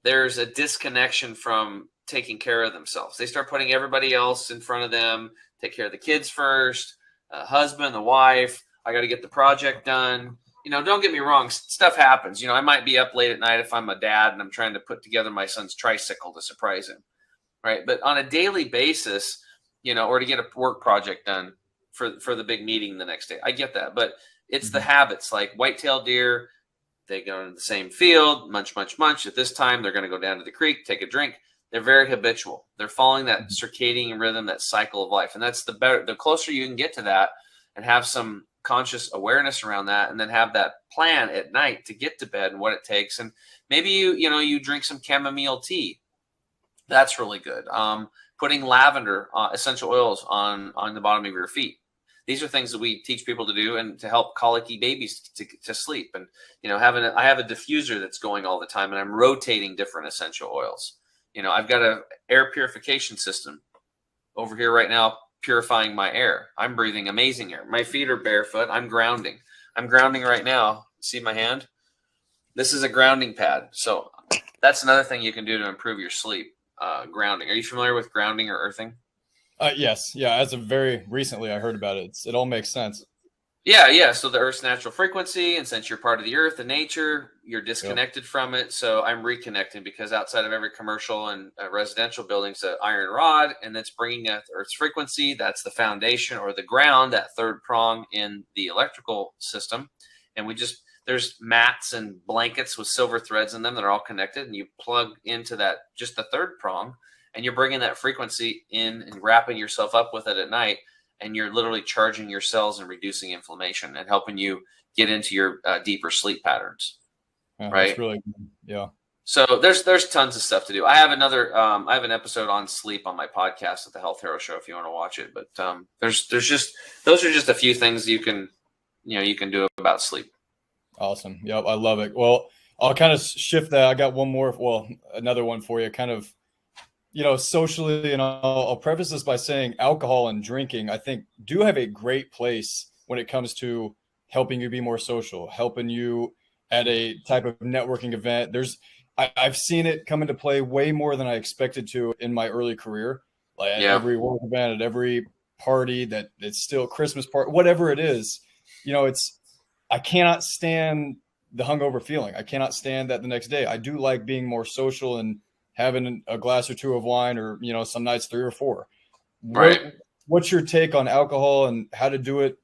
there's a disconnection from taking care of themselves. They start putting everybody else in front of them. Take care of the kids first, husband, the wife. I got to get the project done. Don't get me wrong. Stuff happens. I might be up late at night if I'm a dad and I'm trying to put together my son's tricycle to surprise him. Right. But on a daily basis, or to get a work project done, for the big meeting the next day. I get that, but it's the habits, like white-tailed deer. They go into the same field, munch. At this time, they're going to go down to the creek, take a drink. They're very habitual. They're following that circadian rhythm, that cycle of life. And that's the closer you can get to that and have some conscious awareness around that, and then have that plan at night to get to bed and what it takes. And maybe you drink some chamomile tea. That's really good. Putting lavender essential oils on the bottom of your feet. These are things that we teach people to do and to help colicky babies to sleep. And, I have a diffuser that's going all the time, and I'm rotating different essential oils. I've got an air purification system over here right now, purifying my air. I'm breathing amazing air. My feet are barefoot. I'm grounding right now. See my hand? This is a grounding pad. So that's another thing you can do to improve your sleep. Grounding. Are you familiar with grounding or earthing? Yes. Yeah. As of very recently, I heard about it. It all makes sense. Yeah. So the Earth's natural frequency, and since you're part of the Earth and nature, you're disconnected from it. So I'm reconnecting, because outside of every commercial and residential building's an iron rod, and that's bringing the Earth's frequency. That's the foundation or the ground, that third prong in the electrical system. And there's mats and blankets with silver threads in them that are all connected, and you plug into that, just the third prong, and you're bringing that frequency in and wrapping yourself up with it at night, and you're literally charging your cells and reducing inflammation and helping you get into your deeper sleep patterns. Yeah, right? That's really good. Yeah. So there's tons of stuff to do. I have an episode on sleep on my podcast at the Health Hero Show if you want to watch it. But those are just a few things you can do about sleep. Awesome. Yep. I love it. Well, I'll kind of shift that. I got another one for you, kind of, socially, and I'll preface this by saying alcohol and drinking, I think, do have a great place when it comes to helping you be more social, helping you at a type of networking event. I've seen it come into play way more than I expected to in my early career. Like at every work event, at every party that it's still Christmas party, whatever it is, I cannot stand the hungover feeling. I cannot stand that the next day. I do like being more social and having a glass or two of wine, or, some nights 3 or 4. Right. What's your take on alcohol and how to do it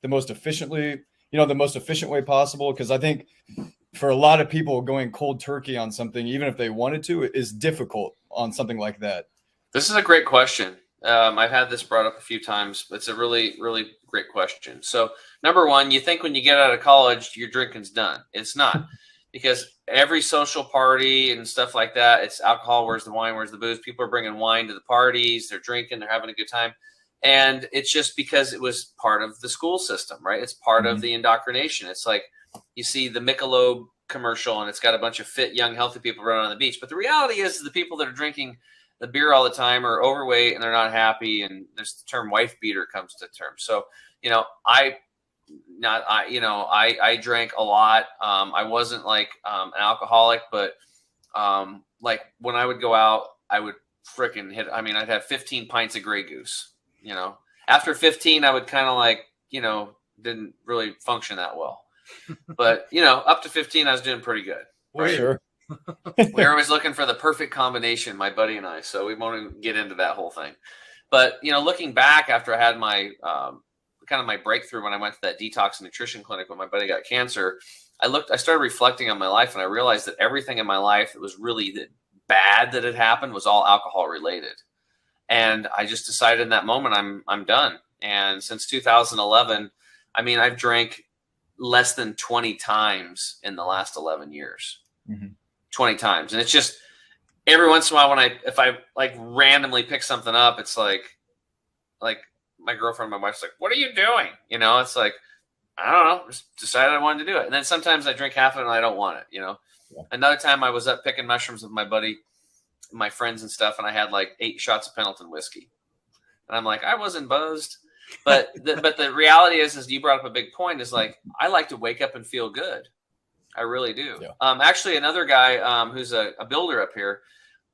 the most efficiently, the most efficient way possible? Because I think for a lot of people, going cold turkey on something, even if they wanted to, is difficult on something like that. This is a great question. I've had this brought up a few times. It's a really, really great question. So number one, you think when you get out of college, your drinking's done. It's not. Because every social party and stuff like that, it's alcohol. Where's the wine? Where's the booze? People are bringing wine to the parties. They're drinking. They're having a good time. And it's just because it was part of the school system, right? It's part of the indoctrination. It's like you see the Michelob commercial and it's got a bunch of fit, young, healthy people running on the beach. But the reality is the people that are drinking the beer all the time are overweight and they're not happy. And there's the term wife beater comes to term. So, I drank a lot. I wasn't like an alcoholic, but like when I would go out, I would freaking hit. I mean, I'd have 15 pints of Grey Goose. After 15, I would kind of like, didn't really function that well. But, up to 15, I was doing pretty good. Right? Sure. We were always looking for the perfect combination, my buddy and I. So we won't even get into that whole thing. But, looking back after I had my kind of my breakthrough when I went to that detox and nutrition clinic when my buddy got cancer, I started reflecting on my life, and I realized that everything in my life that was really bad that had happened was all alcohol related. And I just decided in that moment, I'm done. And since 2011, I mean, I've drank less than 20 times in the last 11 years, 20 times. And it's just every once in a while if I like randomly pick something up, it's like my girlfriend, my wife's like, what are you doing? It's like, I don't know, just decided I wanted to do it. And then sometimes I drink half of it and I don't want it, Yeah. Another time I was up picking mushrooms with my buddy, my friends and stuff, and I had like 8 shots of Pendleton whiskey. And I'm like, I wasn't buzzed. But the reality is you brought up a big point, is like, I like to wake up and feel good. I really do. Yeah. Actually, another guy who's a builder up here,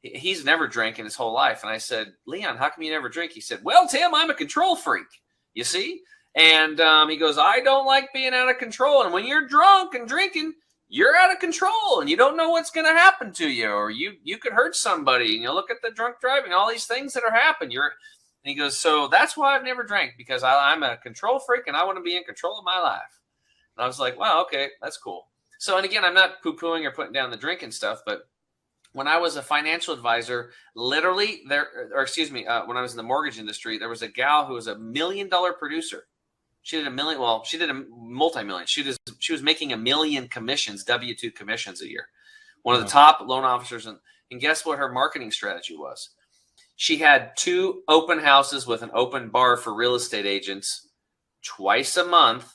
he's never drank in his whole life. And I said, Leon, how come you never drink? He said, well, Tim, I'm a control freak, you see? And he goes, I don't like being out of control. And when you're drunk and drinking, you're out of control and you don't know what's going to happen to you, or you could hurt somebody. And you look at the drunk driving, all these things that are happening. And he goes, so that's why I've never drank, because I'm a control freak and I want to be in control of my life. And I was like, wow, okay, that's cool. So, and again, I'm not poo-pooing or putting down the drinking stuff, but when I was a financial advisor, literally when I was in the mortgage industry, there was a gal who was $1 million producer. She did a multi-million. She was making 1 million commissions, W-2 commissions a year. One of the top loan officers. And guess what her marketing strategy was? She had 2 open houses with an open bar for real estate agents twice a month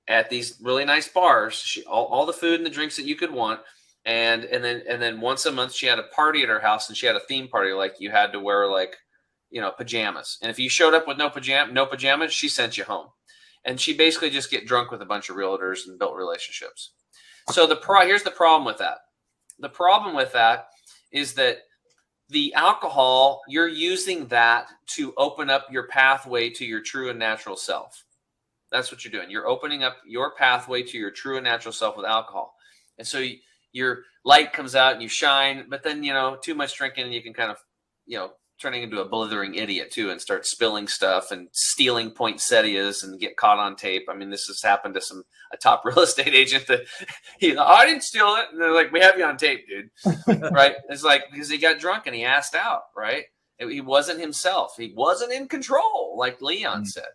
at these really nice bars. All the food and the drinks that you could want. And then once a month she had a party at her house, and she had a theme party. Like you had to wear like, pajamas. And if you showed up with no pajamas, she sent you home. And she basically just get drunk with a bunch of realtors and built relationships. So here's the problem with that. The problem with that is that the alcohol, you're using that to open up your pathway to your true and natural self. That's what you're doing. You're opening up your pathway to your true and natural self with alcohol. And so your light comes out and you shine, but then, too much drinking and you can kind of, turning into a blithering idiot too, and start spilling stuff and stealing poinsettias and get caught on tape. I mean, this has happened to a top real estate agent that I didn't steal it. And they're like, we have you on tape, dude. Right. It's like, because he got drunk and he asked out, right? He wasn't himself. He wasn't in control, like Leon said.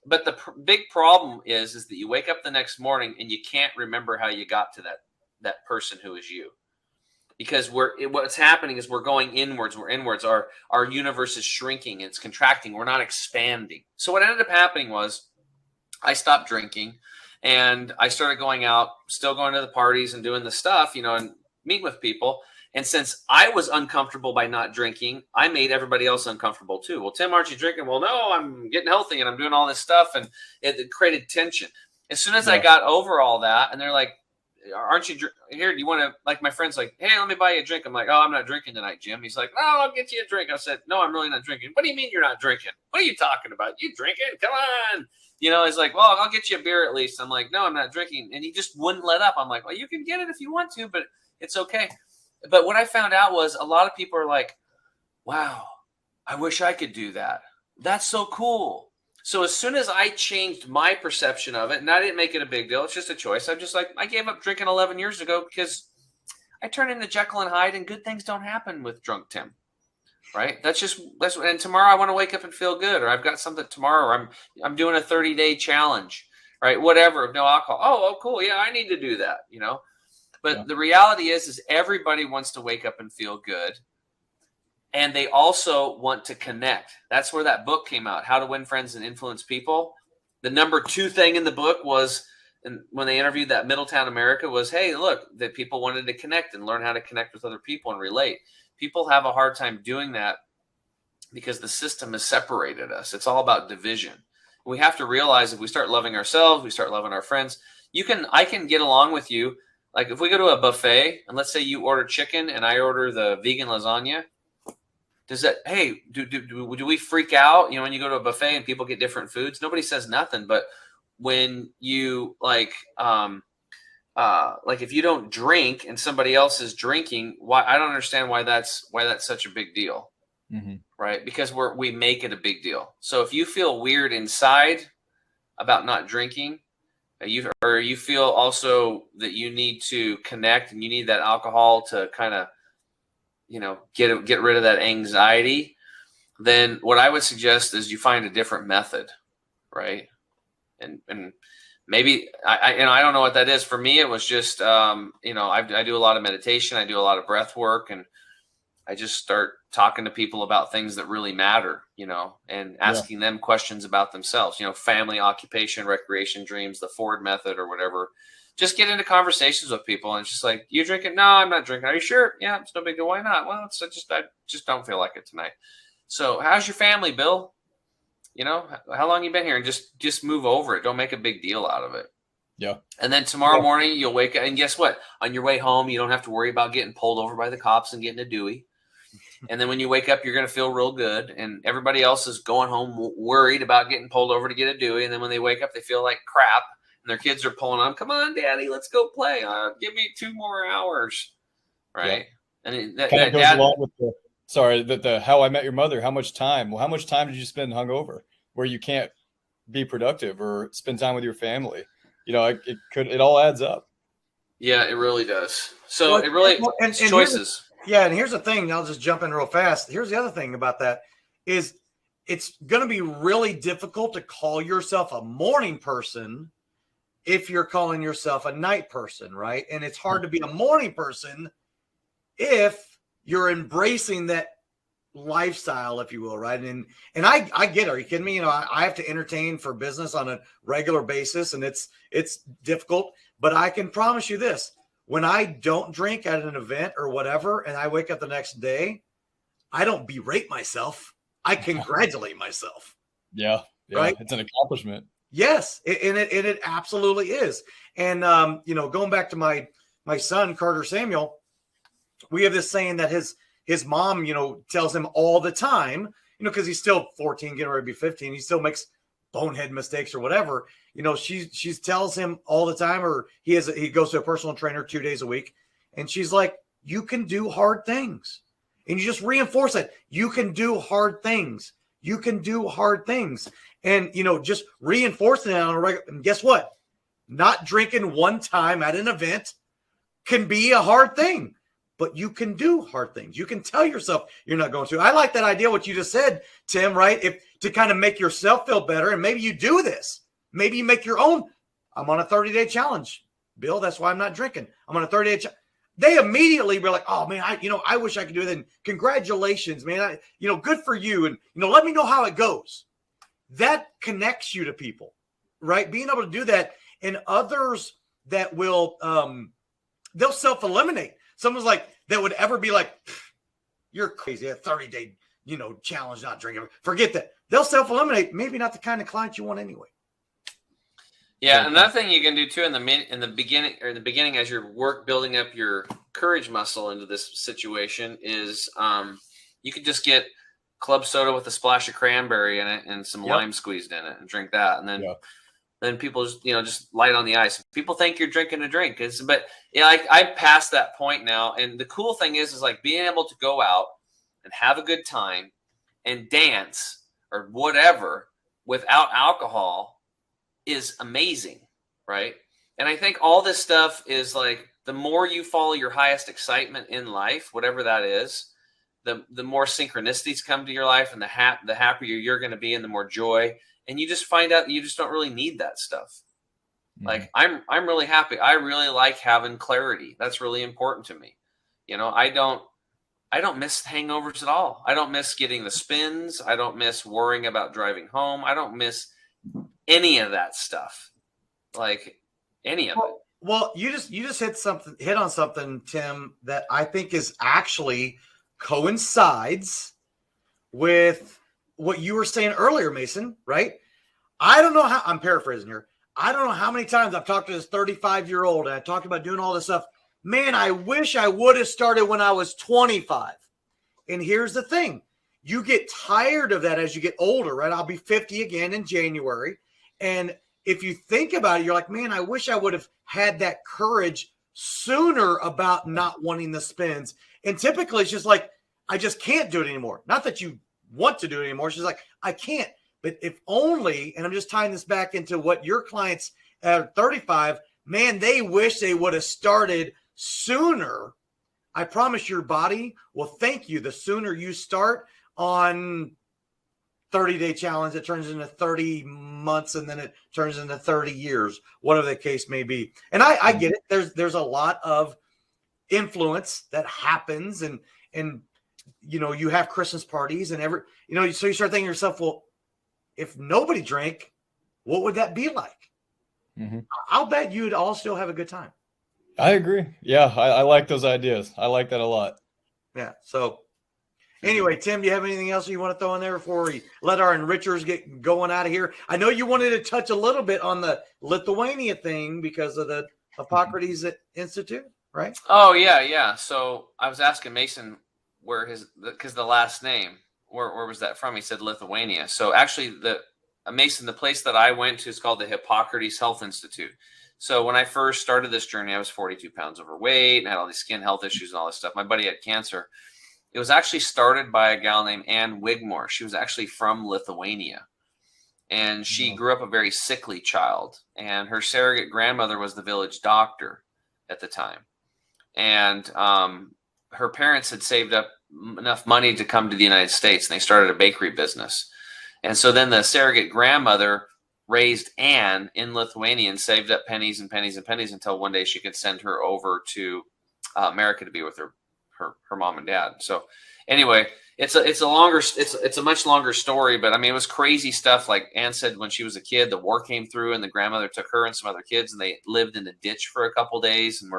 But the big problem is that you wake up the next morning and you can't remember how you got to that person who is you. Because what's happening is we're going inwards. We're inwards. Our universe is shrinking. It's contracting. We're not expanding. So what ended up happening was I stopped drinking and I started going out, still going to the parties and doing the stuff, and meet with people. And since I was uncomfortable by not drinking, I made everybody else uncomfortable too. Well, Tim, aren't you drinking? Well, no, I'm getting healthy and I'm doing all this stuff. And it created tension. As soon as I got over all that, and they're like, aren't you here? Do you want to, like, my friend's like, hey, let me buy you a drink. I'm like, oh, I'm not drinking tonight, Jim. He's like, oh, I'll get you a drink. I said, no, I'm really not drinking. What do you mean you're not drinking? What are you talking about? You drinking? Come on. He's like, well, I'll get you a beer at least. I'm like, no, I'm not drinking. And he just wouldn't let up. I'm like, well, you can get it if you want to, but it's okay. But what I found out was a lot of people are like, wow, I wish I could do that. That's so cool. So as soon as I changed my perception of it, and I didn't make it a big deal, it's just a choice. I'm just like, I gave up drinking 11 years ago because I turned into Jekyll and Hyde, and good things don't happen with drunk Tim, right? And tomorrow I want to wake up and feel good, or I've got something tomorrow, or I'm doing a 30-day challenge, right? Whatever, no alcohol. Oh, cool. Yeah, I need to do that, But the reality is everybody wants to wake up and feel good. And they also want to connect. That's where that book came out, How to Win Friends and Influence People. The number 2 thing in the book was, and when they interviewed that Middletown America, was, hey, look, that people wanted to connect and learn how to connect with other people and relate. People have a hard time doing that because the system has separated us. It's all about division. We have to realize if we start loving ourselves, we start loving our friends. I can get along with you. Like if we go to a buffet and let's say you order chicken and I order the vegan lasagna, do we freak out? You know, when you go to a buffet and people get different foods, nobody says nothing. But when you like if you don't drink and somebody else is drinking, I don't understand why that's such a big deal. Mm-hmm. Right? Because we make it a big deal. So if you feel weird inside about not drinking, you feel also that you need to connect and you need that alcohol to kind of, get rid of that anxiety, then what I would suggest is you find a different method, right? And maybe I don't know what that is. For me, it was just, I do a lot of meditation. I do a lot of breath work, and I just start talking to people about things that really matter, and asking them questions about themselves, family, occupation, recreation, dreams, the Ford method or whatever. Just get into conversations with people, and it's just like, you drinking? No, I'm not drinking. Are you sure? Yeah, it's no big deal. Why not? Well, I just don't feel like it tonight. So how's your family, Bill? How long you been here? And just move over it. Don't make a big deal out of it. Yeah. And then tomorrow morning you'll wake up, and guess what? On your way home, you don't have to worry about getting pulled over by the cops and getting a Dewey. And then when you wake up, you're going to feel real good. And everybody else is going home worried about getting pulled over to get a Dewey. And then when they wake up, they feel like crap. And their kids are pulling on, come on, Daddy, let's go play. Give me 2 more hours. Right. Yeah. And that kind of goes along with the How I Met Your Mother. How much time did you spend hungover where you can't be productive or spend time with your family? It all adds up. Yeah, it really does. So it's choices. And here's the thing. I'll just jump in real fast. Here's the other thing about that is it's going to be really difficult to call yourself a morning person if you're calling yourself a night person, right? And it's hard to be a morning person if you're embracing that lifestyle, if you will, right? And I get it. Are you kidding me? I have to entertain for business on a regular basis, and it's difficult. But I can promise you this: when I don't drink at an event or whatever, and I wake up the next day, I don't berate myself. I congratulate myself. Yeah. Right? It's an accomplishment. Yes, and it absolutely is. And going back to my son Carter Samuel, we have this saying that his mom, tells him all the time, because he's still 14, getting ready to be 15, he still makes bonehead mistakes or whatever. She tells him all the time, or he goes to a personal trainer 2 days a week, and she's like, you can do hard things, and you just reinforce it. You can do hard things. You can do hard things. And, just reinforcing it on a regular. And guess what? Not drinking one time at an event can be a hard thing, but you can do hard things. You can tell yourself you're not going to. I like that idea, what you just said, Tim, right? To kind of make yourself feel better. And maybe you do this. Maybe you make your own. I'm on a 30-day challenge, Bill. That's why I'm not drinking. I'm on a 30-day challenge. They immediately were like, oh man, I wish I could do that. And congratulations, man. Good for you. And, let me know how it goes. That connects you to people, right? Being able to do that, and others that will, they'll self-eliminate. Someone's like, that would ever be like, you're crazy. A 30-day, challenge, not drinking. Forget that. They'll self-eliminate. Maybe not the kind of client you want anyway. Yeah, another thing you can do too in the beginning as you're building up your courage muscle into this situation is you could just get club soda with a splash of cranberry in it and some lime squeezed in it and drink that, and then people just light on the ice. People think you're drinking a drink, I passed that point now. And the cool thing is like being able to go out and have a good time and dance or whatever without alcohol is amazing, right? And I think all this stuff is like the more you follow your highest excitement in life, whatever that is, the more synchronicities come to your life, and the happier you're going to be, and the more joy. And you just find out that you just don't really need that stuff. Mm-hmm. Like I'm really happy. I really like having clarity. That's really important to me. I I don't miss hangovers at all. I don't miss getting the spins. I don't miss worrying about driving home. I don't miss any of that stuff. Like any of it. Well, you just hit on something, Tim, that I think is actually coincides with what you were saying earlier, Mason, right? I don't know how, I'm paraphrasing here. I don't know how many times I've talked to this 35-year-old and I talked about doing all this stuff. Man, I wish I would have started when I was 25. And here's the thing. You get tired of that as you get older, right? I'll be 50 again in January. And if you think about it, you're like, man, I wish I would have had that courage sooner about not wanting the spins. And typically it's just like, I just can't do it anymore. Not that you want to do it anymore. It's just like, I can't. But if only, and I'm just tying this back into what your clients at 35, man, they wish they would have started sooner. I promise your body will thank you the sooner you start on 30-day challenge. It turns into 30 months and then it turns into 30 years, whatever the case may be. And I get it. There's a lot of influence that happens and you know, you have Christmas parties and so you start thinking to yourself, well, if nobody drank, what would that be like? Mm-hmm. I'll bet you'd all still have a good time. I agree. Yeah, I like those ideas. I like that a lot. Yeah. So anyway, Tim, do you have anything else you want to throw in there before we let our enrichers get going out of here? I know you wanted to touch a little bit on the Lithuania thing because of the Hippocrates Institute, right? Oh, yeah. So I was asking Mason where because the last name, where was that from? He said Lithuania. So actually Mason, the place that I went to is called the Hippocrates Health Institute. So when I first started this journey, I was 42 pounds overweight and had all these skin health issues and all this stuff. My buddy had cancer. It was actually started by a gal named Ann Wigmore. She was actually from Lithuania. And she grew up a very sickly child. And her surrogate grandmother was the village doctor at the time. And her parents had saved up enough money to come to the United States. And they started a bakery business. And so then the surrogate grandmother raised Anne in Lithuania and saved up pennies and pennies and pennies until one day she could send her over to America to be with her mom and dad. So anyway, it's a much longer story, but I mean, it was crazy stuff. Like Anne said, when she was a kid, the war came through and the grandmother took her and some other kids and they lived in a ditch for a couple days. And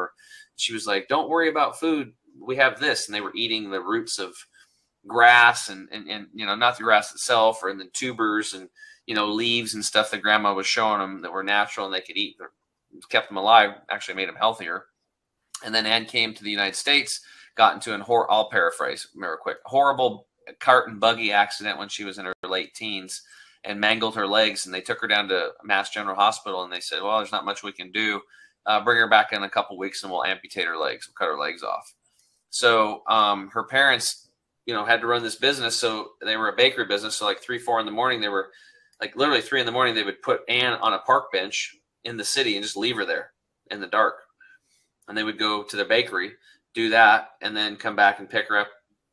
she was like, don't worry about food. We have this. And they were eating the roots of grass and you know, not the grass itself or in the tubers and, you know, leaves and stuff that grandma was showing them that were natural and they could eat, kept them alive, actually made them healthier. And then Anne came to the United States, got into I'll paraphrase real quick, horrible cart and buggy accident when she was in her late teens and mangled her legs. And they took her down to Mass General Hospital and they said, well, there's not much we can do. Bring her back in a couple weeks and we'll amputate her legs. We'll cut her legs off. So her parents, you know, had to run this business. So they were a bakery business. So like 3, 4 in the morning, they were like literally 3 in the morning, they would put Anne on a park bench in the city and just leave her there in the dark. And they would go to the bakery, do that, and then come back and pick her up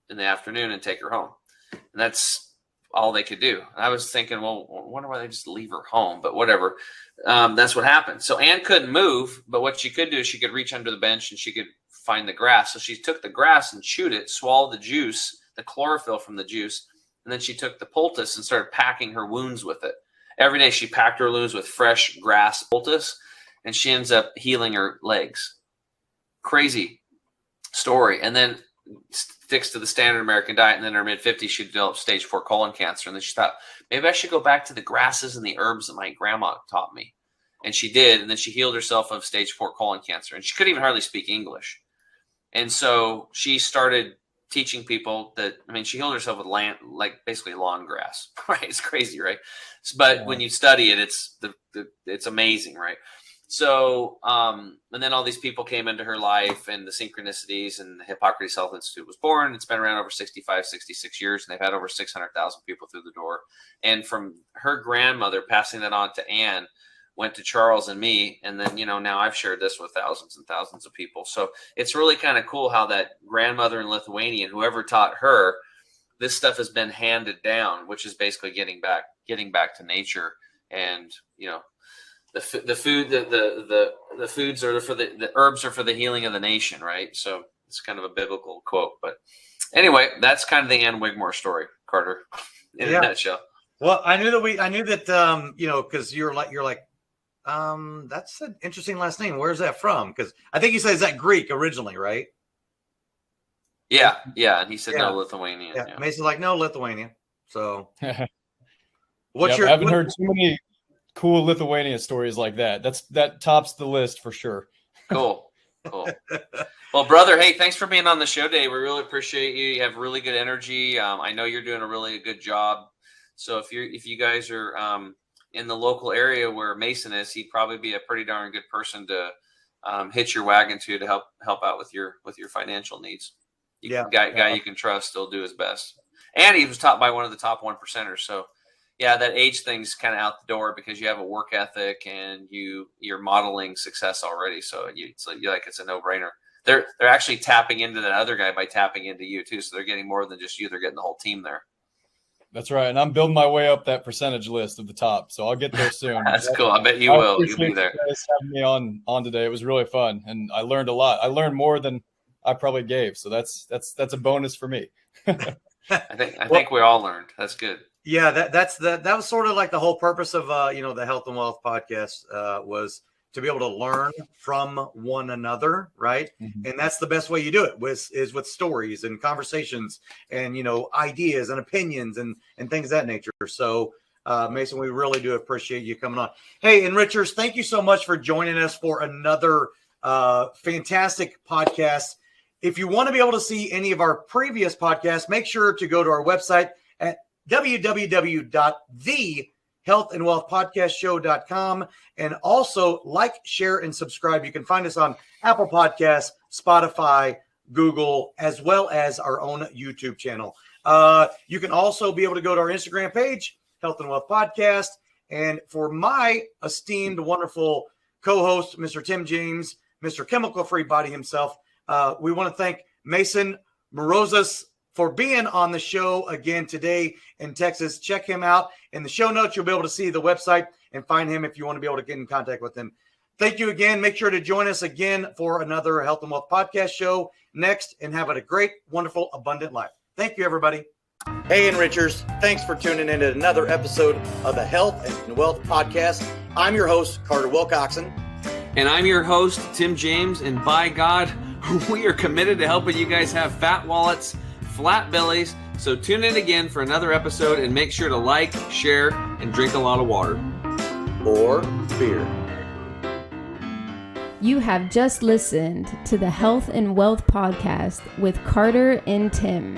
in the afternoon and take her home. And that's all they could do. And I was thinking, well, I wonder why they just leave her home, but whatever. That's what happened. So Anne couldn't move, but what she could do is she could reach under the bench and she could find the grass. So she took the grass and chewed it, swallowed the juice, the chlorophyll from the juice, and then she took the poultice and started packing her wounds with it. Every day she packed her wounds with fresh grass poultice, and she ends up healing her legs. Crazy story. And then sticks to the standard American diet. And then in her mid-50s, she developed stage 4 colon cancer. And then she thought, maybe I should go back to the grasses and the herbs that my grandma taught me. And she did. And then she healed herself of stage 4 colon cancer. And she couldn't even hardly speak English. And so she started teaching people that, I mean, she healed herself with land, like basically lawn grass, right? It's crazy, right? But when you study it, it's amazing, right? So, and then all these people came into her life and the synchronicities, and the Hippocrates Health Institute was born. It's been around over 65, 66 years, and they've had over 600,000 people through the door. And from her grandmother passing that on to Anne, went to Charles and me. And then, you know, now I've shared this with thousands and thousands of people. So it's really kind of cool how that grandmother in Lithuania, and whoever taught her, this stuff has been handed down, which is basically getting back to nature. And, you know, the foods are for the herbs are for the healing of the nation. Right. So it's kind of a biblical quote, but Anyway, that's kind of the Ann Wigmore story, Carter, in a nutshell. Well, I knew that you know, because you're like that's an interesting last name. Where's that from? Because I think you said, is that Greek originally, right? Yeah. And he said no, Lithuanian. Yeah. Mason's like, no, Lithuania. So I haven't heard too many cool Lithuania stories like that. That tops the list for sure. Cool. Well, brother, hey, thanks for being on the show today. We really appreciate you. You have really good energy. I know you're doing a really good job. So if you guys are in the local area where Mason is, he'd probably be a pretty darn good person to hitch your wagon to help out with your financial needs. Guy you can trust. He'll do his best. And he was taught by one of the top 1%ers. So yeah, that age thing's kind of out the door because you have a work ethic and you're modeling success already. So it's a no-brainer. They're actually tapping into that other guy by tapping into you too. So they're getting more than just you. They're getting the whole team there. That's right. And I'm building my way up that percentage list of the top. So I'll get there soon. That's cool. I bet you will. You'll be there. You guys having me on today. It was really fun. And I learned a lot. I learned more than I probably gave. So that's a bonus for me. I think we all learned. That's good. Yeah, that was sort of like the whole purpose of the Health and Wealth podcast was to be able to learn from one another, right? Mm-hmm. And that's the best way you do it is with stories and conversations and ideas and opinions and things of that nature. So Mason, we really do appreciate you coming on. Hey, and Richards, thank you so much for joining us for another fantastic podcast. If you want to be able to see any of our previous podcasts, make sure to go to our website at www.thehealthandwealthpodcastshow.com, and also like, share, and subscribe. You can find us on Apple Podcasts, Spotify, Google, as well as our own YouTube channel. You can also be able to go to our Instagram page, Health and Wealth Podcast. And for my esteemed, wonderful co-host, Mr. Tim James, Mr. Chemical Free Body himself, we want to thank Mason Marozas for being on the show again today in Texas. Check him out in the show notes. You'll be able to see the website and find him if you want to be able to get in contact with him. Thank you again. Make sure to join us again for another Health and Wealth podcast show next, and have a great, wonderful, abundant life. Thank you, everybody. Hey, Enrichers. Thanks for tuning in to another episode of the Health and Wealth podcast. I'm your host, Carter Wilcoxon. And I'm your host, Tim James. And by God, we are committed to helping you guys have fat wallets, flat bellies. So tune in again for another episode, and make sure to like, share, and drink a lot of water. Or beer. You have just listened to the Health and Wealth podcast with Carter and Tim.